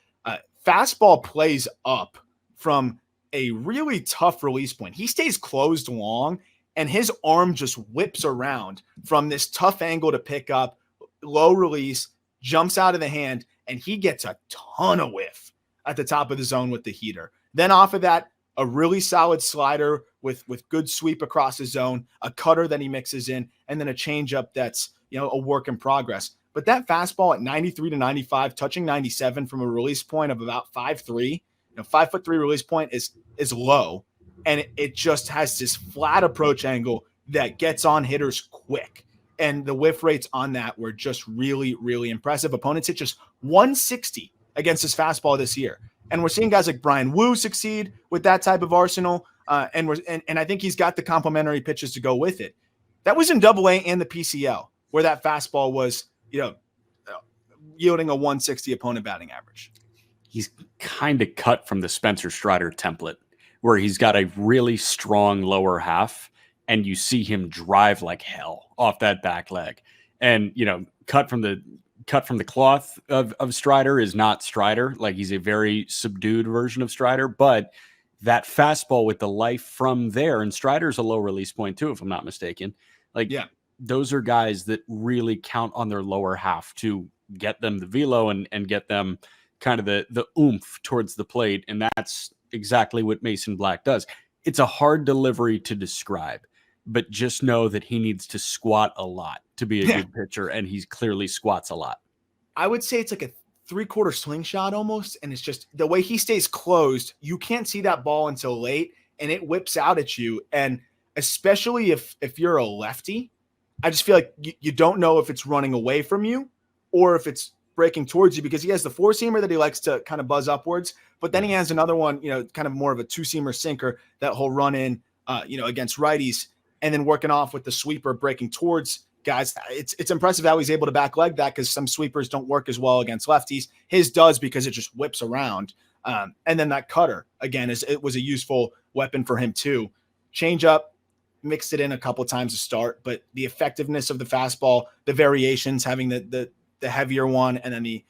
Fastball plays up from a really tough release point. He stays closed long, and his arm just whips around from this tough angle to pick up, low release, jumps out of the hand, and he gets a ton of whiff at the top of the zone with the heater. Then off of that, a really solid slider with good sweep across the zone, a cutter that he mixes in, and then a changeup that's, a work in progress. But that fastball at 93 to 95, touching 97 from a release point of about 5'3", 5'3" release point is low. And it just has this flat approach angle that gets on hitters quick. And the whiff rates on that were just really, really impressive. Opponents hit just 160 against his fastball this year. And we're seeing guys like Brian Wu succeed with that type of arsenal. And I think he's got the complementary pitches to go with it. That was in Double-A and the PCL, where that fastball was, yielding a 160 opponent batting average. He's kind of cut from the Spencer Strider template, where he's got a really strong lower half, and you see him drive like hell off that back leg. And, cut from the cloth of Strider is not Strider. Like, he's a very subdued version of Strider, but that fastball with the life from there, and Strider's a low release point too, if I'm not mistaken. Those are guys that really count on their lower half to get them the velo and get them kind of the oomph towards the plate. And that's exactly what Mason Black does. It's a hard delivery to describe, but just know that he needs to squat a lot to be a good pitcher, and he clearly squats a lot. I would say it's like a 3/4 slingshot almost, and it's just the way he stays closed, you can't see that ball until late, and it whips out at you. And especially if you're a lefty, I just feel like you don't know if it's running away from you or if it's breaking towards you, because he has the four-seamer that he likes to kind of buzz upwards, but then he has another one, kind of more of a two-seamer sinker that he'll run in, against righties, and then working off with the sweeper breaking towards guys. It's impressive how he's able to back leg that, because some sweepers don't work as well against lefties. His does, because it just whips around. And then that cutter, again, it was a useful weapon for him too. Change up, mixed it in a couple times to start, but the effectiveness of the fastball, the variations, having the heavier one and then the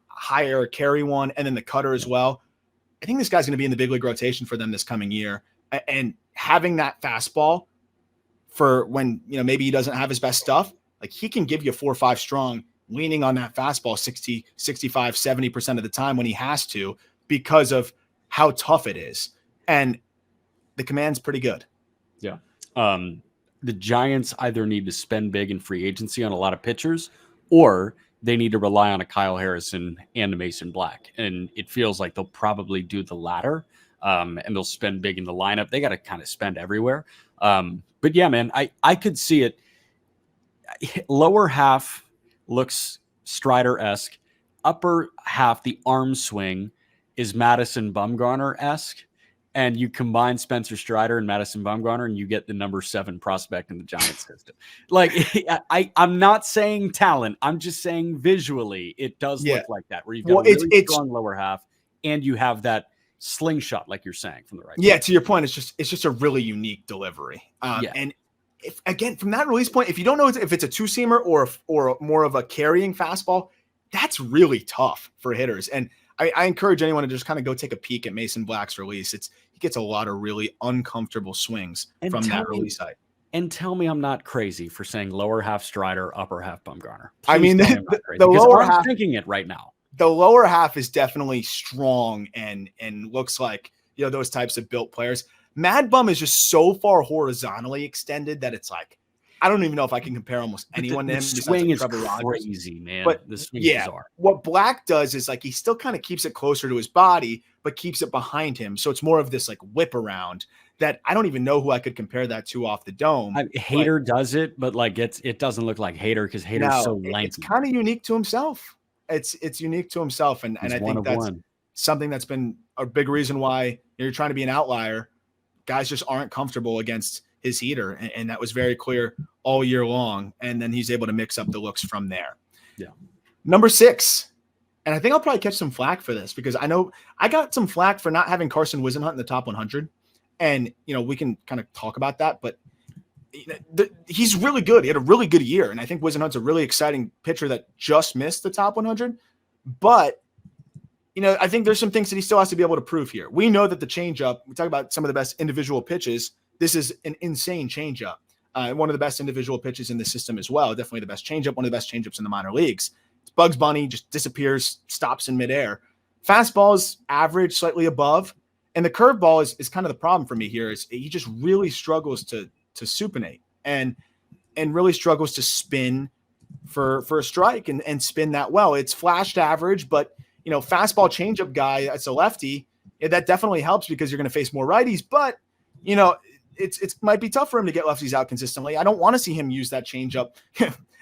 higher carry one, and then the cutter as well. I think this guy's going to be in the big league rotation for them this coming year. And having that fastball for when, maybe he doesn't have his best stuff, like he can give you 4-5 strong, leaning on that fastball 60, 65, 70% of the time when he has to, because of how tough it is. And the command's pretty good. Yeah. The Giants either need to spend big in free agency on a lot of pitchers, or they need to rely on a Kyle Harrison and a Mason Black. And it feels like they'll probably do the latter, and they'll spend big in the lineup. They got to kind of spend everywhere. But yeah, man, I could see it. Lower half looks Strider-esque. Upper half, the arm swing is Madison Bumgarner-esque. And you combine Spencer Strider and Madison Bumgarner, and you get the number 7 prospect in the Giants system. Like, I'm not saying talent. I'm just saying visually, it does look like that, where you've got a really strong lower half, and you have that slingshot, like you're saying, from the right. Yeah, to your point, it's just a really unique delivery. And if, again, from that release point, if you don't know if it's a two-seamer or more of a carrying fastball, that's really tough for hitters. And I encourage anyone to just kind of go take a peek at Mason Black's release. He gets a lot of really uncomfortable swings from that release side. And tell me I'm not crazy for saying lower half Strider, upper half Bumgarner. I mean, the lower half, I'm thinking it right now. The lower half is definitely strong and looks like, those types of built players. Mad Bum is just so far horizontally extended that it's like, I don't even know if I can compare almost anyone to him. The swing is crazy, man. But the swing is bizarre. What Black does is like he still kind of keeps it closer to his body, but keeps it behind him. So it's more of this like whip around that I don't even know who I could compare that to off the dome. Hader does it, but like it doesn't look like Hader because Hader's so lanky. It's kind of unique to himself. It's unique to himself, and I think that's something that's been a big reason why you're trying to be an outlier. Guys just aren't comfortable against his heater, and that was very clear all year long. And then he's able to mix up the looks from there. Yeah. Number 6, and I think I'll probably catch some flack for this because I know I got some flack for not having Carson Whisenhunt in the top 100, and we can kind of talk about that, but he's really good. He had a really good year, and I think Whisenhunt's a really exciting pitcher that just missed the top 100. But I think there's some things that he still has to be able to prove here. We know that the changeup. We talk about some of the best individual pitches. This is an insane changeup. One of the best individual pitches in the system as well. Definitely the best changeup, one of the best changeups in the minor leagues. It's Bugs Bunny, just disappears, stops in midair. Fastball is average, slightly above. And the curveball is kind of the problem for me here. Is he just really struggles to supinate and really struggles to spin for a strike and spin that well. It's flashed average, but fastball changeup guy, that's a lefty. That definitely helps because you're going to face more righties, but it might be tough for him to get lefties out consistently. I don't want to see him use that changeup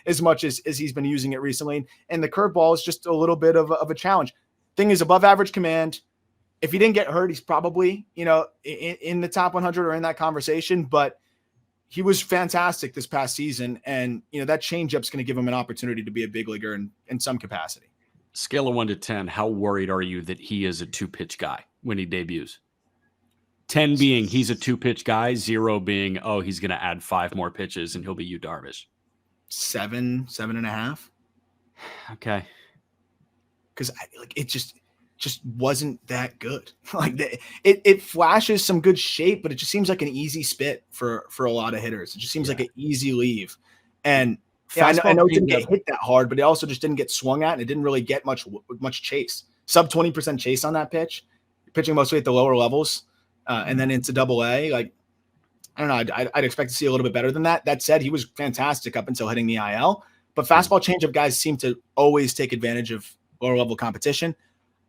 as much as he's been using it recently. And the curveball is just a little bit of a challenge. Thing is, above average command. If he didn't get hurt, he's probably, in the top 100 or in that conversation. But he was fantastic this past season. And, that changeup's going to give him an opportunity to be a big leaguer in some capacity. Scale of 1 to 10, how worried are you that he is a 2-pitch guy when he debuts? 10 being he's a 2-pitch guy, 0 being, he's going to add 5 more pitches and he'll be Yu Darvish. 7.5. Okay. Because it just wasn't that good. It flashes some good shape, but it just seems like an easy spit for a lot of hitters. It just seems like an easy leave. And I know it didn't get hit that hard, but it also just didn't get swung at, and it didn't really get much chase. Sub 20% chase on that pitch. Pitching mostly at the lower levels. And then into AA, I don't know. I'd expect to see a little bit better than that. That said, he was fantastic up until hitting the IL. But fastball changeup guys seem to always take advantage of lower level competition.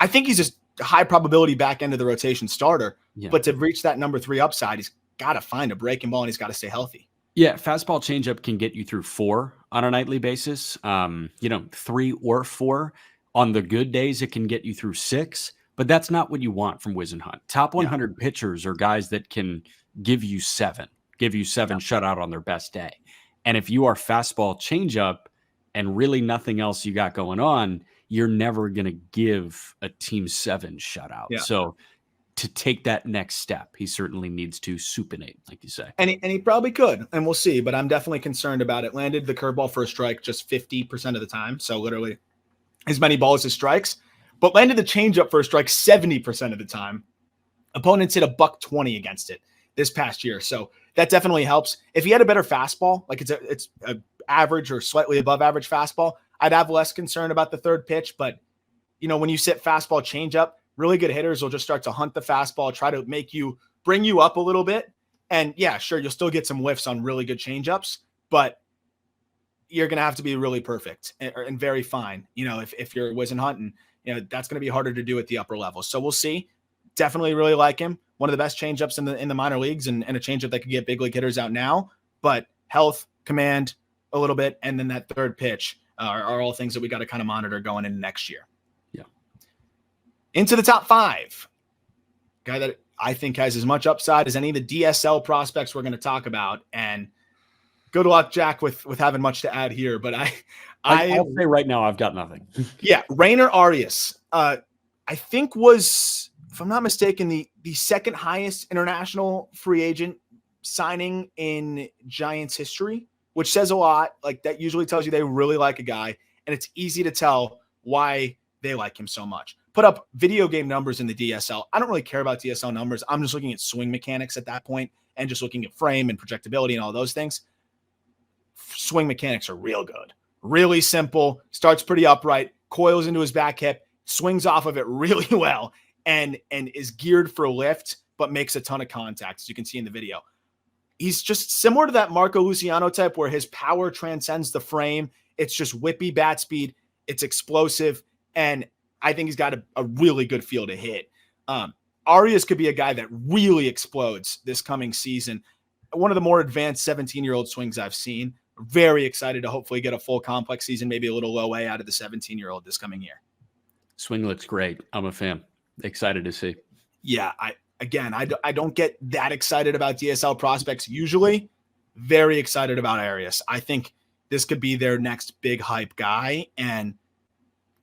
I think he's just a high probability back end of the rotation starter. Yeah. But to reach that number 3 upside, he's got to find a breaking ball and he's got to stay healthy. Yeah, fastball changeup can get you through 4 on a nightly basis. 3 or 4 on the good days. It can get you through 6. But that's not what you want from Whisenhunt. Top 100 pitchers are guys that can give you 7 shutout on their best day. And if you are fastball changeup and really nothing else you got going on, you're never going to give a team 7 shutout. Yeah. So to take that next step, he certainly needs to supinate, like you say. And he probably could, and we'll see. But I'm definitely concerned about it. Landed the curveball for a strike just 50% of the time. So literally as many balls as strikes, but landed the changeup for a strike 70% of the time. Opponents hit $120 against it this past year. So that definitely helps. If he had a better fastball, like it's a average or slightly above average fastball, I'd have less concern about the third pitch. But, when you sit fastball changeup, really good hitters will just start to hunt the fastball, try to bring you up a little bit. And yeah, sure, you'll still get some whiffs on really good changeups, but you're going to have to be really perfect and very fine, if you're Whisenhunt, and that's going to be harder to do at the upper level. So we'll see. Definitely really like him. One of the best changeups in the minor leagues, and a changeup that could get big league hitters out now. But health, command a little bit, and then that third pitch are all things that we got to kind of monitor going into next year. Yeah. Into the top 5, guy that I think has as much upside as any of the DSL prospects we're going to talk about. And good luck, Jack, with having much to add here. But I'll say right now I've got nothing. Yeah, Rainer Arias, I think was, if I'm not mistaken, the second highest international free agent signing in Giants history, which says a lot. Like, that usually tells you they really like a guy, and it's easy to tell why they like him so much. Put up video game numbers in the DSL. I don't really care about DSL numbers. I'm just looking at swing mechanics at that point and just looking at frame and projectability and all those things. Swing mechanics are real good. Really simple. Starts pretty upright, coils into his back hip, swings off of it really well, and is geared for a lift, but makes a ton of contact, as you can see in the video. He's just similar to that Marco Luciano type where his power transcends the frame. It's just whippy bat speed. It's explosive. And I think he's got a really good feel to hit. Arias could be a guy that really explodes this coming season. One of the more advanced 17-year-old swings I've seen. Very excited to hopefully get a full complex season, maybe a little low A out of the 17-year-old this coming year. Swing looks great. I'm a fan. Excited to see. Yeah, I don't get that excited about DSL prospects usually. Very excited about Arias. I think this could be their next big hype guy, and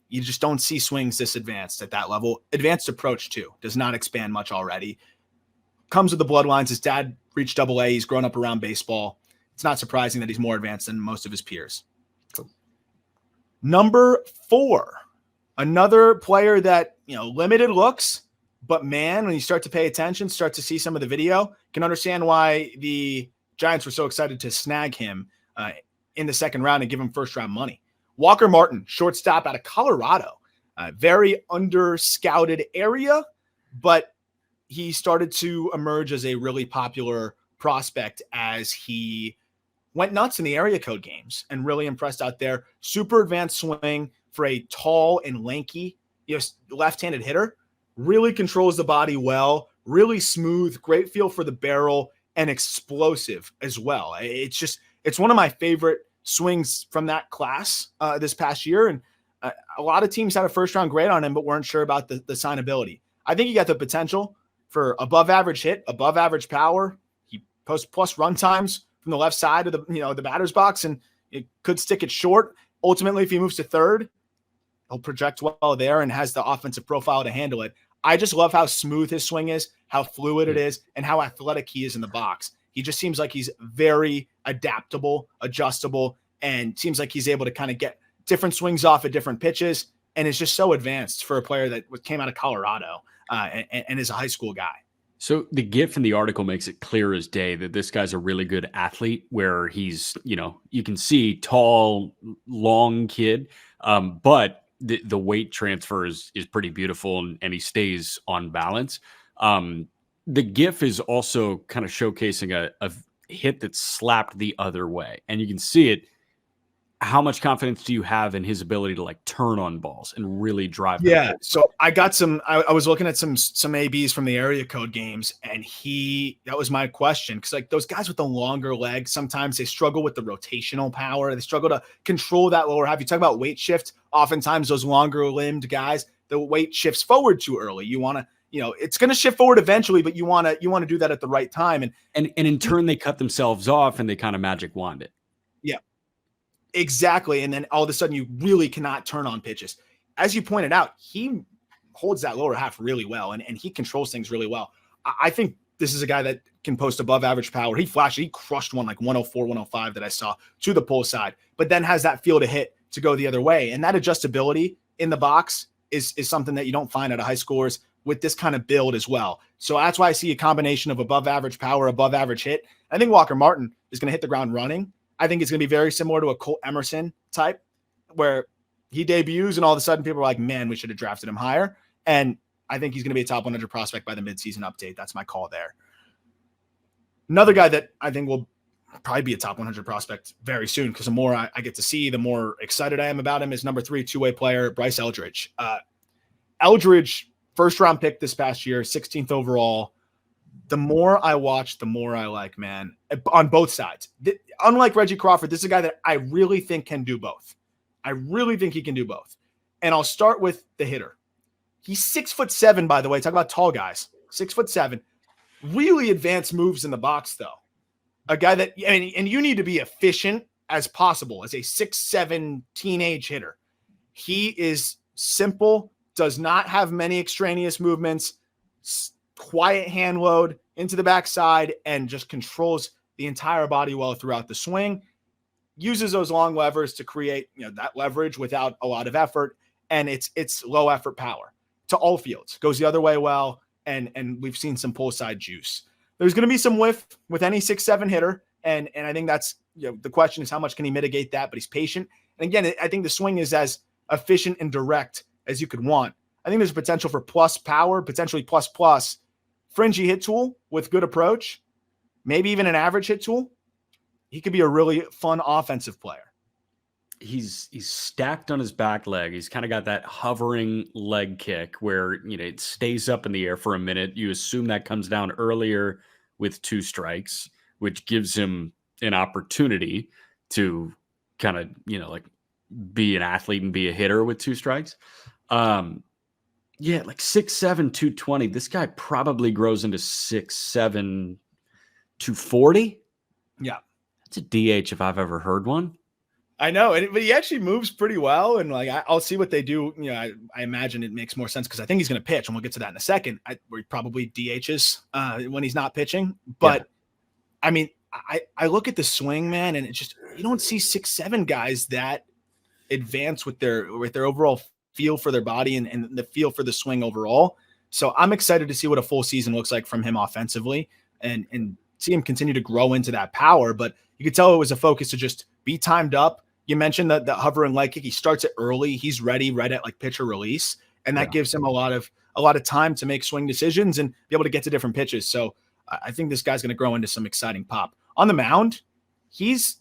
you just don't see swings this advanced at that level. Advanced approach, too. Does not expand much already. Comes with the bloodlines. His dad reached AA. He's grown up around baseball. It's not surprising that he's more advanced than most of his peers. Cool. Number 4, another player that, limited looks, but man, when you start to pay attention, start to see some of the video, can understand why the Giants were so excited to snag him in the second round and give him first-round money. Walker Martin, shortstop out of Colorado. Very under-scouted area, but he started to emerge as a really popular prospect as he went nuts in the area code games and really impressed out there. Super advanced swing for a tall and lanky, left-handed hitter. Really controls the body well, really smooth, great feel for the barrel, and explosive as well. It's one of my favorite swings from that class this past year. And a lot of teams had a first-round grade on him, but weren't sure about the signability. I think he got the potential for above average hit, above average power. He posts plus run times from the left side of the batter's box, and it could stick it short. Ultimately, if he moves to third, he'll project well there and has the offensive profile to handle it. I just love how smooth his swing is, how fluid it is, and how athletic he is in the box. He just seems like he's very adaptable, adjustable, and seems like he's able to kind of get different swings off at different pitches, and is just so advanced for a player that came out of Colorado and is a high school guy. So the GIF in the article makes it clear as day that this guy's a really good athlete, where he's, you can see tall, long kid, but the weight transfer is pretty beautiful, and he stays on balance. The GIF is also kind of showcasing a hit that slapped the other way, and you can see it. How much confidence do you have in his ability to turn on balls and really drive them? Yeah. So I got I was looking at some ABs from the area code games, and that was my question. Cause those guys with the longer legs, sometimes they struggle with the rotational power. They struggle to control that lower half. You talk about weight shift. Oftentimes those longer limbed guys, the weight shifts forward too early. You want to, it's going to shift forward eventually, but you want to do that at the right time. And in turn, they cut themselves off and they kind of magic wand it. Yeah. Exactly. And then all of a sudden you really cannot turn on pitches. As you pointed out, he holds that lower half really well, and he controls things really well. I think this is a guy that can post above average power. He crushed one like 104, 105 that I saw to the pull side, but then has that feel to hit to go the other way. And that adjustability in the box is something that you don't find at a high scores with this kind of build as well. So that's why I see a combination of above average power, above average hit. I think Walker Martin is going to hit the ground running. I think it's going to be very similar to a Colt Emerson type, where he debuts and all of a sudden people are like, man, we should have drafted him higher. And I think he's going to be a top 100 prospect by the midseason update. That's my call there. Another guy that I think will probably be a top 100 prospect very soon, because the more I get to see, the more excited I am about him, is number 3 two-way player, Bryce Eldridge. Eldridge, first round pick this past year, 16th overall. The more I watch, the more I like, man, on both sides. Unlike Reggie Crawford, this is a guy that I really think can do both. I really think he can do both. And I'll start with the hitter. He's 6'7", by the way. Talk about tall guys. 6'7". Really advanced moves in the box, though. A guy that, and you need to be efficient as possible as a 6'7" teenage hitter. He is simple, does not have many extraneous movements, quiet hand load into the backside, and just controls the entire body well throughout the swing. Uses those long levers to create, that leverage without a lot of effort, and it's low effort power to all fields. Goes the other way well, and we've seen some pull side juice. There's going to be some whiff with any 6'7" hitter, and I think that's, the question is how much can he mitigate that, but he's patient. And again, I think the swing is as efficient and direct as you could want. I think there's potential for plus power, potentially plus fringy hit tool with good approach, maybe even an average hit tool. He could be a really fun offensive player. He's stacked on his back leg. He's kind of got that hovering leg kick where, it stays up in the air for a minute. You assume that comes down earlier with 2 strikes, which gives him an opportunity to kind of, be an athlete and be a hitter with 2 strikes. Yeah, like 6'7", 220. This guy probably grows into 6'7", 240. Yeah. That's a DH if I've ever heard one. I know, but he actually moves pretty well, and I'll see what they do. I imagine it makes more sense because I think he's going to pitch, and we'll get to that in a second. Where he probably DHs when he's not pitching, but yeah. I look at the swing, man, and it's just, you don't see 6'7" guys that advance with their overall feel for their body and the feel for the swing overall. So I'm excited to see what a full season looks like from him offensively, and see him continue to grow into that power. But you could tell it was a focus to just be timed up. You mentioned that the hover and leg kick, he starts it early. He's ready right at pitcher release. And that gives him a lot of time to make swing decisions and be able to get to different pitches. So I think this guy's going to grow into some exciting pop. On the mound, he's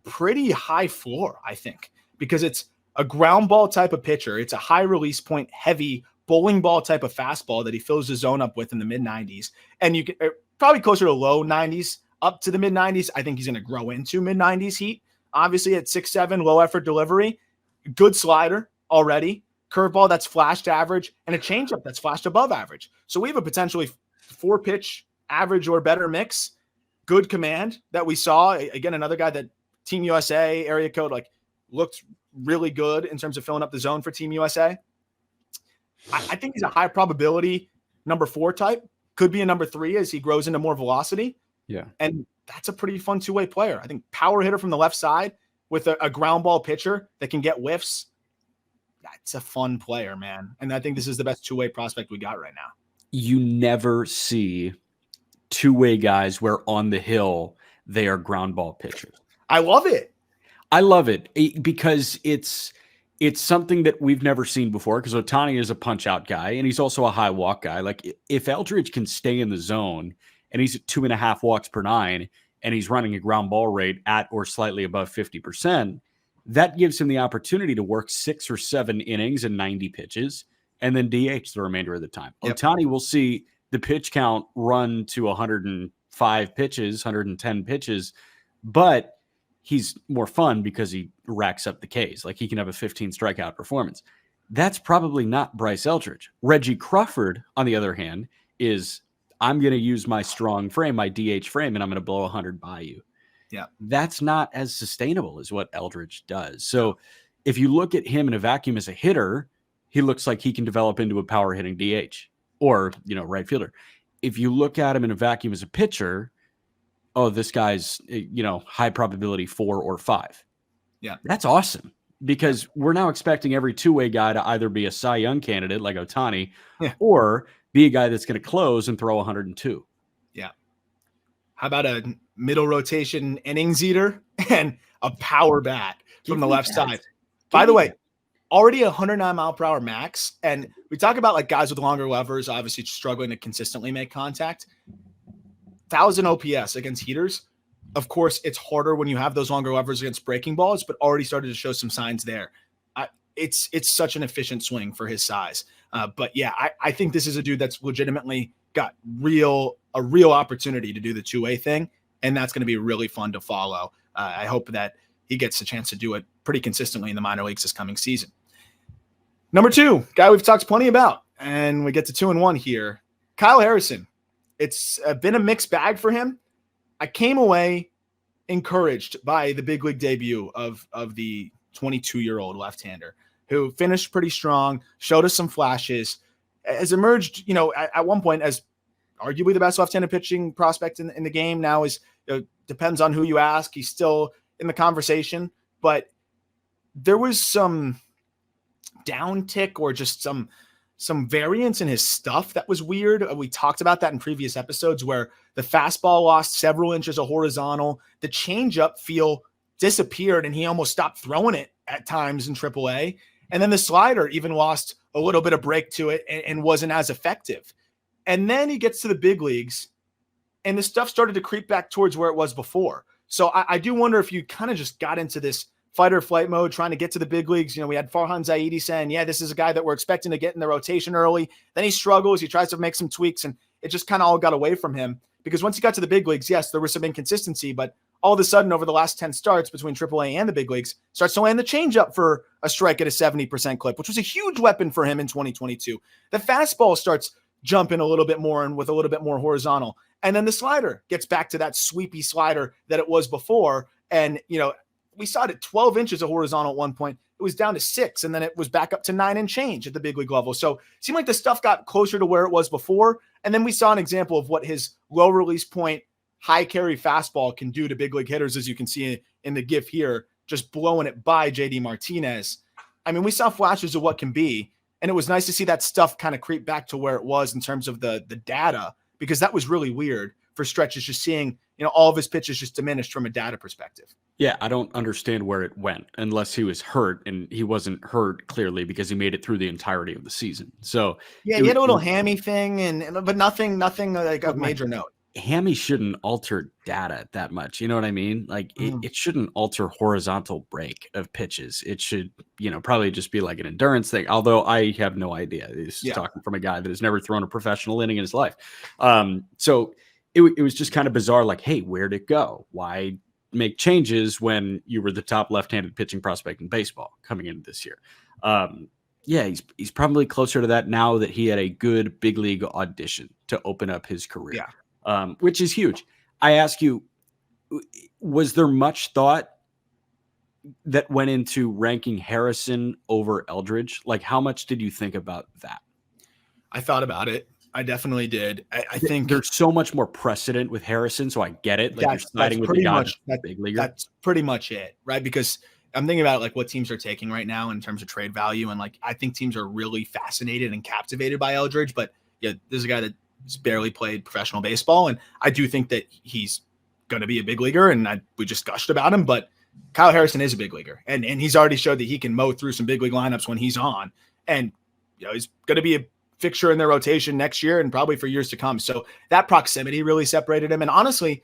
pretty high floor, I think, because it's a ground ball type of pitcher. It's a high release point, heavy bowling ball type of fastball that he fills the zone up with in the mid 90s. And you can probably closer to low 90s up to the mid 90s. I think he's going to grow into mid 90s heat. Obviously at 6'7", low effort delivery, good slider already, curveball that's flashed average, and a changeup that's flashed above average. So we have a potentially 4-pitch average or better mix. Good command that we saw. Again, another guy that Team USA area code looked really good in terms of filling up the zone for Team USA. I think he's a high probability number 4 type. Could be a number 3 as he grows into more velocity. Yeah. And that's a pretty fun 2-way player. I think power hitter from the left side with a ground ball pitcher that can get whiffs. That's a fun player, man. And I think this is the best 2-way prospect we got right now. You never see 2-way guys where on the hill they are ground ball pitchers. I love it. I love it because it's something that we've never seen before, because Ohtani is a punch out guy and he's also a high walk guy. If Eldridge can stay in the zone and he's at 2.5 walks per 9 and he's running a ground ball rate at or slightly above 50%, that gives him the opportunity to work 6 or 7 innings and 90 pitches and then DH the remainder of the time. Yep. Ohtani will see the pitch count run to 105 pitches, 110 pitches, but he's more fun because he racks up the Ks. He can have a 15 strikeout performance. That's probably not Bryce Eldridge. Reggie Crawford, on the other hand, is, I'm going to use my strong frame, my DH frame, and I'm going to blow 100 by you. Yeah. That's not as sustainable as what Eldridge does. So if you look at him in a vacuum as a hitter, he looks like he can develop into a power hitting DH or, right fielder. If you look at him in a vacuum as a pitcher, oh, this guy's, high probability 4 or 5. Yeah. That's awesome. because we're now expecting every two-way guy to either be a Cy Young candidate like Ohtani Yeah. or be a guy that's going to close and throw 102. Yeah. How about a middle rotation innings eater and a power bat from the left side? By the way, already 109 mile per hour max. And we talk about like guys with longer levers, obviously struggling to consistently make contact. 1,000 OPS against heaters. Of course, it's harder when you have those longer levers against breaking balls, but already started to show some signs there. It's such an efficient swing for his size. But yeah, I think this is a dude that's legitimately got a real opportunity to do the two-way thing, and that's going to be really fun to follow. I hope that he gets a chance to do it pretty consistently in the minor leagues this coming season. Number 2, guy we've talked plenty about, and we get to 2-1 here, Kyle Harrison. It's been a mixed bag for him. I came away encouraged by the big league debut of the 22-year-old left-hander who finished pretty strong, showed us some flashes, has emerged, at one point as arguably the best left-handed pitching prospect in the game. Now depends on who you ask. He's still in the conversation, but there was some downtick or just some variance in his stuff that was weird. We talked about that in previous episodes where the fastball lost several inches of horizontal. The changeup feel disappeared and he almost stopped throwing it at times in AAA. And then the slider even lost a little bit of break to it and wasn't as effective. And then he gets to the big leagues and the stuff started to creep back towards where it was before. So I do wonder if you kind of just got into this fight or flight mode, trying to get to the big leagues. We had Farhan Zaidi saying, yeah, this is a guy that we're expecting to get in the rotation early. Then he struggles. He tries to make some tweaks and it just kind of all got away from him because once he got to the big leagues, yes, there was some inconsistency, but all of a sudden over the last 10 starts between AAA and the big leagues starts to land the changeup for a strike at a 70% clip, which was a huge weapon for him in 2022. The fastball starts jumping a little bit more and with a little bit more horizontal. And then the slider gets back to that sweepy slider that it was before. And, we saw it at 12 inches of horizontal at one point. It was down to 6, and then it was back up to 9 and change at the big league level. So it seemed like the stuff got closer to where it was before. And then we saw an example of what his low release point, high carry fastball can do to big league hitters, as you can see in the GIF here, just blowing it by JD Martinez. I mean, we saw flashes of what can be, and it was nice to see that stuff kind of creep back to where it was in terms of the data, because that was really weird for stretches, just seeing, all of his pitches just diminished from a data perspective. Yeah, I don't understand where it went unless he was hurt, and he wasn't hurt clearly because he made it through the entirety of the season. So yeah, he had a little hammy thing, but nothing like of major note. Hammy shouldn't alter data that much. You know what I mean? Like it shouldn't alter horizontal break of pitches. It should, probably just be like an endurance thing. Although I have no idea. He's talking from a guy that has never thrown a professional inning in his life. So it was just kind of bizarre. Like, hey, where'd it go? Why make changes when you were the top left-handed pitching prospect in baseball coming into this year? Yeah, he's probably closer to that now that he had a good big league audition to open up his career. Yeah. Which is huge. I ask you, was there much thought that went into ranking Harrison over Eldridge? Like, how much did you think about that? I thought about it. I definitely did. I think there's so much more precedent with Harrison, so I get it. Like, you're siding with the guy that's big leaguer. That's pretty much it, right? Because I'm thinking about like what teams are taking right now in terms of trade value, and like I think teams are really fascinated and captivated by Eldridge, but yeah, this is a guy that barely played professional baseball, and I do think that he's going to be a big leaguer, and we just gushed about him, but Kyle Harrison is a big leaguer, and he's already showed that he can mow through some big league lineups when he's on, and he's going to be a fixture in their rotation next year and probably for years to come. So that proximity really separated him, and honestly,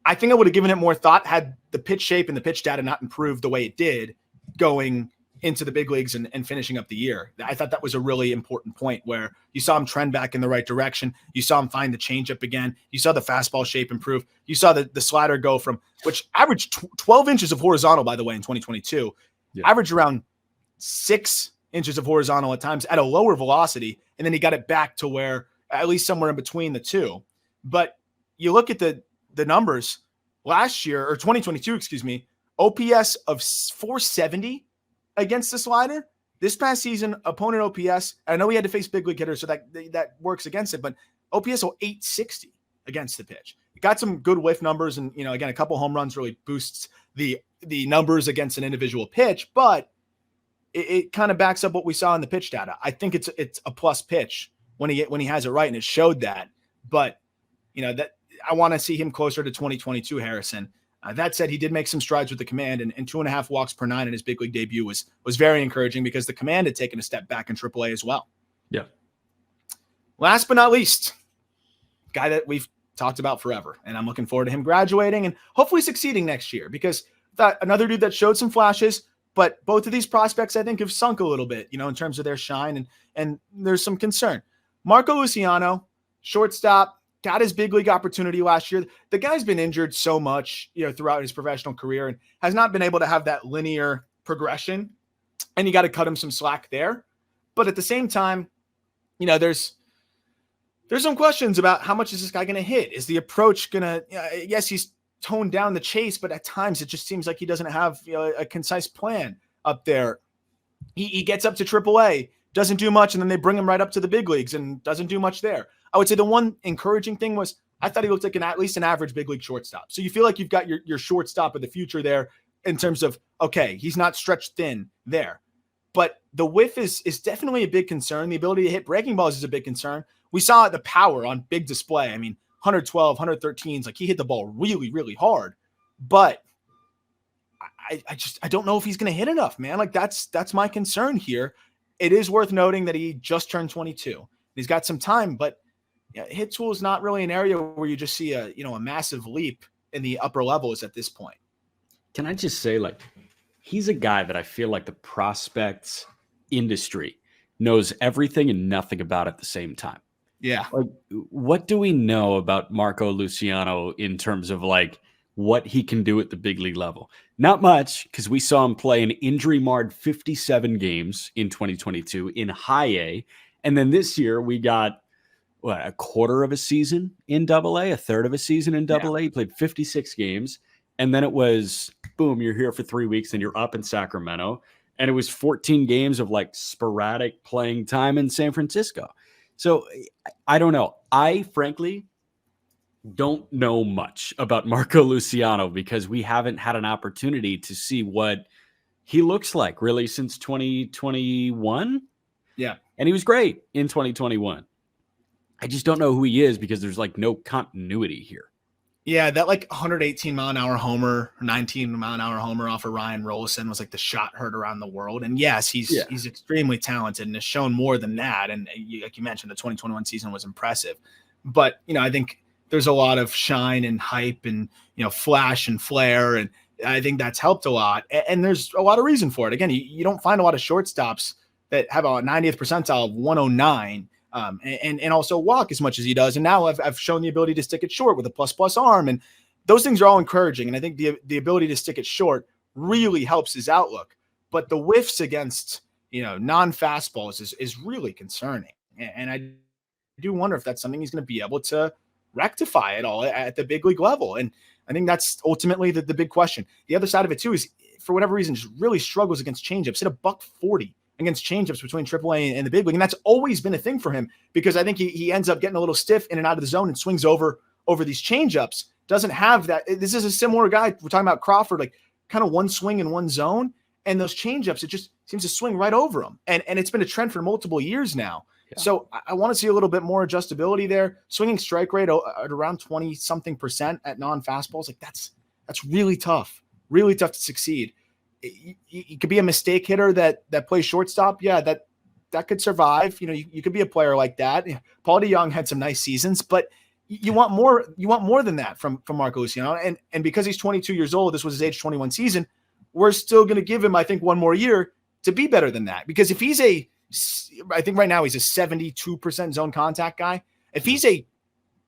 I think I would have given it more thought had the pitch shape and the pitch data not improved the way it did going into the big leagues and finishing up the year. I thought that was a really important point where you saw him trend back in the right direction. You saw him find the changeup again. You saw the fastball shape improve. You saw the slider go from, which averaged 12 inches of horizontal, by the way, in 2022, averaged around 6 inches of horizontal at times at a lower velocity. And then he got it back to where at least somewhere in between the two. But you look at the numbers last year, or 2022, excuse me, OPS of 470 against the slider. This past season, opponent OPS, I know he had to face big league hitters, so that works against it, but OPS 860 against the pitch. It got some good whiff numbers, and again, a couple home runs really boosts the numbers against an individual pitch, but it kind of backs up what we saw in the pitch data. I think it's a plus pitch when he has it right, and it showed that. But that I want to see him closer to 2022 Harrison. That said, he did make some strides with the command, and 2.5 walks per 9 in his big league debut was very encouraging because the command had taken a step back in AAA as well. Yeah. Last but not least, guy that we've talked about forever, and I'm looking forward to him graduating and hopefully succeeding next year, because that another dude that showed some flashes, but both of these prospects I think have sunk a little bit, in terms of their shine, and there's some concern. Marco Luciano, shortstop, got his big league opportunity last year. The guy's been injured so much, throughout his professional career and has not been able to have that linear progression, and you got to cut him some slack there. But at the same time, there's some questions about how much is this guy going to hit? Is the approach going to, yes, he's toned down the chase, but at times it just seems like he doesn't have a concise plan up there. He gets up to AAA, doesn't do much, and then they bring him right up to the big leagues and doesn't do much there. I would say the one encouraging thing was I thought he looked like at least an average big league shortstop. So you feel like you've got your shortstop of the future there in terms of, okay, he's not stretched thin there. But the whiff is definitely a big concern. The ability to hit breaking balls is a big concern. We saw the power on big display. I mean, 112, 113s, like he hit the ball really, really hard. But I don't know if he's going to hit enough, man. Like that's my concern here. It is worth noting that he just turned 22. He's got some time, but hit tool is not really an area where you just see a massive leap in the upper levels at this point. Can I just say, he's a guy that I feel like the prospects industry knows everything and nothing about at the same time. Yeah. What do we know about Marco Luciano in terms of what he can do at the big league level? Not much, because we saw him play an injury-marred 57 games in 2022 in high A. And then this year we got a quarter of a season in AA, a third of a season in AA. He played 56 games. And then it was, boom, you're here for 3 weeks and you're up in Sacramento. And it was 14 games of sporadic playing time in San Francisco. So I don't know. I frankly don't know much about Marco Luciano because we haven't had an opportunity to see what he looks like really since 2021. Yeah. And he was great in 2021. I just don't know who he is because there's no continuity here. Yeah, that 118 mile an hour homer, 19 mile an hour homer off of Ryan Rollison was the shot heard around the world. And yes, he's extremely talented and has shown more than that. And like you mentioned, the 2021 season was impressive. But, I think there's a lot of shine and hype and, flash and flare. And I think that's helped a lot. And there's a lot of reason for it. Again, you don't find a lot of shortstops that have a 90th percentile of 109. And also walk as much as he does. And now I've shown the ability to stick it short with a plus arm. And those things are all encouraging. And I think the ability to stick it short really helps his outlook. But the whiffs against, non-fastballs is really concerning. And I do wonder if that's something he's going to be able to rectify at all at the big league level. And I think that's ultimately the big question. The other side of it too is, for whatever reason, just really struggles against changeups. Hit a $140 against changeups between AAA and the big league. And that's always been a thing for him because I think he ends up getting a little stiff in and out of the zone and swings over these changeups. Doesn't have that. This is a similar guy. We're talking about Crawford, kind of one swing in one zone. And those changeups, it just seems to swing right over him. And it's been a trend for multiple years now. Yeah. So I want to see a little bit more adjustability there. Swinging strike rate at around 20-something% at non-fastballs. That's really tough to succeed. You could be a mistake hitter that plays shortstop. Yeah, that could survive. You could be a player like that. Paul DeJong had some nice seasons, but you want more. You want more than that from Marco Luciano. And because he's 22 years old, this was his age 21 season. We're still going to give him, I think, one more year to be better than that. Because if he's I think right now he's a 72% zone contact guy. If he's a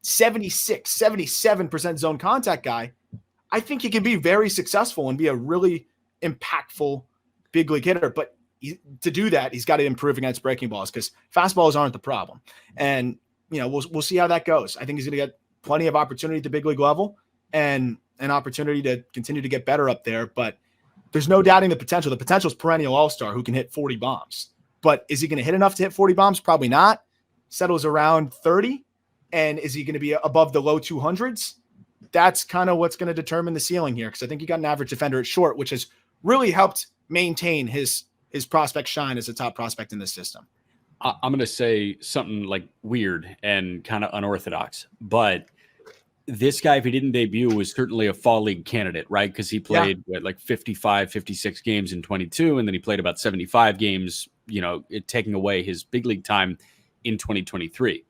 76, 77% zone contact guy, I think he can be very successful and be a really impactful big league hitter. But to do that, he's got to improve against breaking balls because fastballs aren't the problem. And, we'll see how that goes. I think he's going to get plenty of opportunity at the big league level and an opportunity to continue to get better up there. But there's no doubting the potential. The potential is perennial all-star who can hit 40 bombs. But is he going to hit enough to hit 40 bombs? Probably not. Settles around 30. And is he going to be above the low 200s? That's kind of what's going to determine the ceiling here because I think he got an average defender at short, which has really helped maintain his his prospects shine as a top prospect in this system. I'm going to say something like weird and kind of unorthodox, but this guy, if he didn't debut, was certainly a fall league candidate, right? Because he played like 55, 56 games in 22, and then he played about 75 games, taking away his big league time in 2023.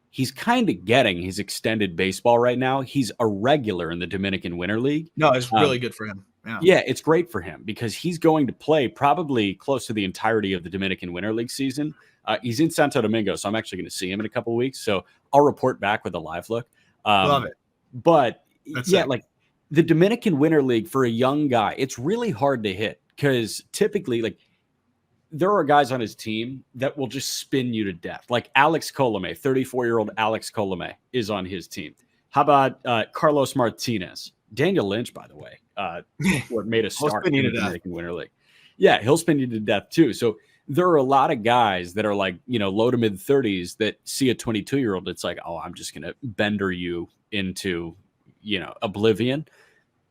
He's kind of getting his extended baseball right now. He's a regular in the Dominican Winter League. No, it's really good for him. Yeah, it's great for him because he's going to play probably close to the entirety of the Dominican Winter League season. He's in Santo Domingo, so I'm actually going to see him in a couple of weeks. So I'll report back with a live look. Love it. But like the Dominican Winter League for a young guy, it's really hard to hit because typically, like, there are guys on his team that will just spin you to death. Like Alex Colome, 34-year-old Alex Colome is on his team. How about Carlos Martinez? Daniel Lynch, by the way, made a start in the Dominican Winter League. Yeah, he'll spin you to death too. So there are a lot of guys that are like, low to mid 30s that see a 22-year-old. It's like, oh, I'm just going to bender you into, oblivion.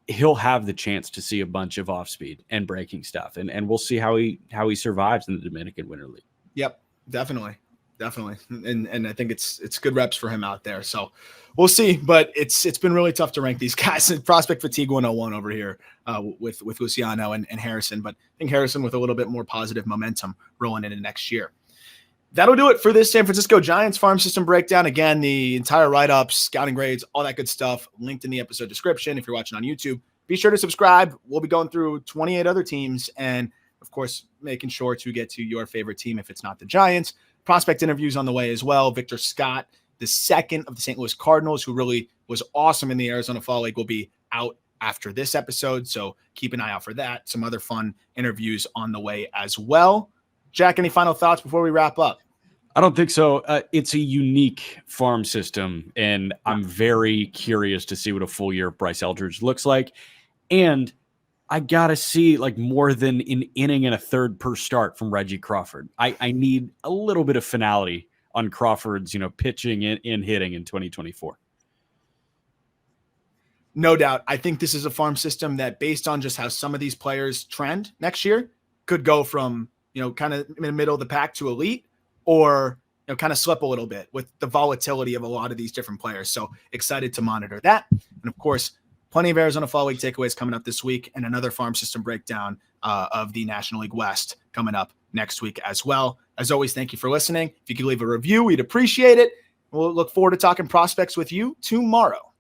He'll have the chance to see a bunch of off speed and breaking stuff. And we'll see how he survives in the Dominican Winter League. Yep, definitely. And I think it's good reps for him out there. So we'll see, but it's been really tough to rank these guys. Prospect fatigue 101 over here with Luciano and Harrison, but I think Harrison with a little bit more positive momentum rolling into next year. That'll do it for this San Francisco Giants farm system breakdown. Again, the entire write-ups, scouting grades, all that good stuff linked in the episode description. If you're watching on YouTube, be sure to subscribe. We'll be going through 28 other teams and, of course, making sure to get to your favorite team if it's not the Giants. Prospect interviews on the way as well. Victor Scott, the second of the St. Louis Cardinals, who really was awesome in the Arizona Fall League, will be out after this episode. So keep an eye out for that. Some other fun interviews on the way as well. Jack, any final thoughts before we wrap up? I don't think so. It's a unique farm system, and I'm very curious to see what a full year of Bryce Eldridge looks like. And I got to see like more than an inning and a third per start from Reggie Crawford. I need a little bit of finality on Crawford's, pitching and hitting in 2024. No doubt. I think this is a farm system that, based on just how some of these players trend next year, could go from, kind of in the middle of the pack to elite, or kind of slip a little bit with the volatility of a lot of these different players. So excited to monitor that. And of course, plenty of Arizona Fall League takeaways coming up this week, and another farm system breakdown of the National League West coming up next week as well. As always, thank you for listening. If you could leave a review, we'd appreciate it. We'll look forward to talking prospects with you tomorrow.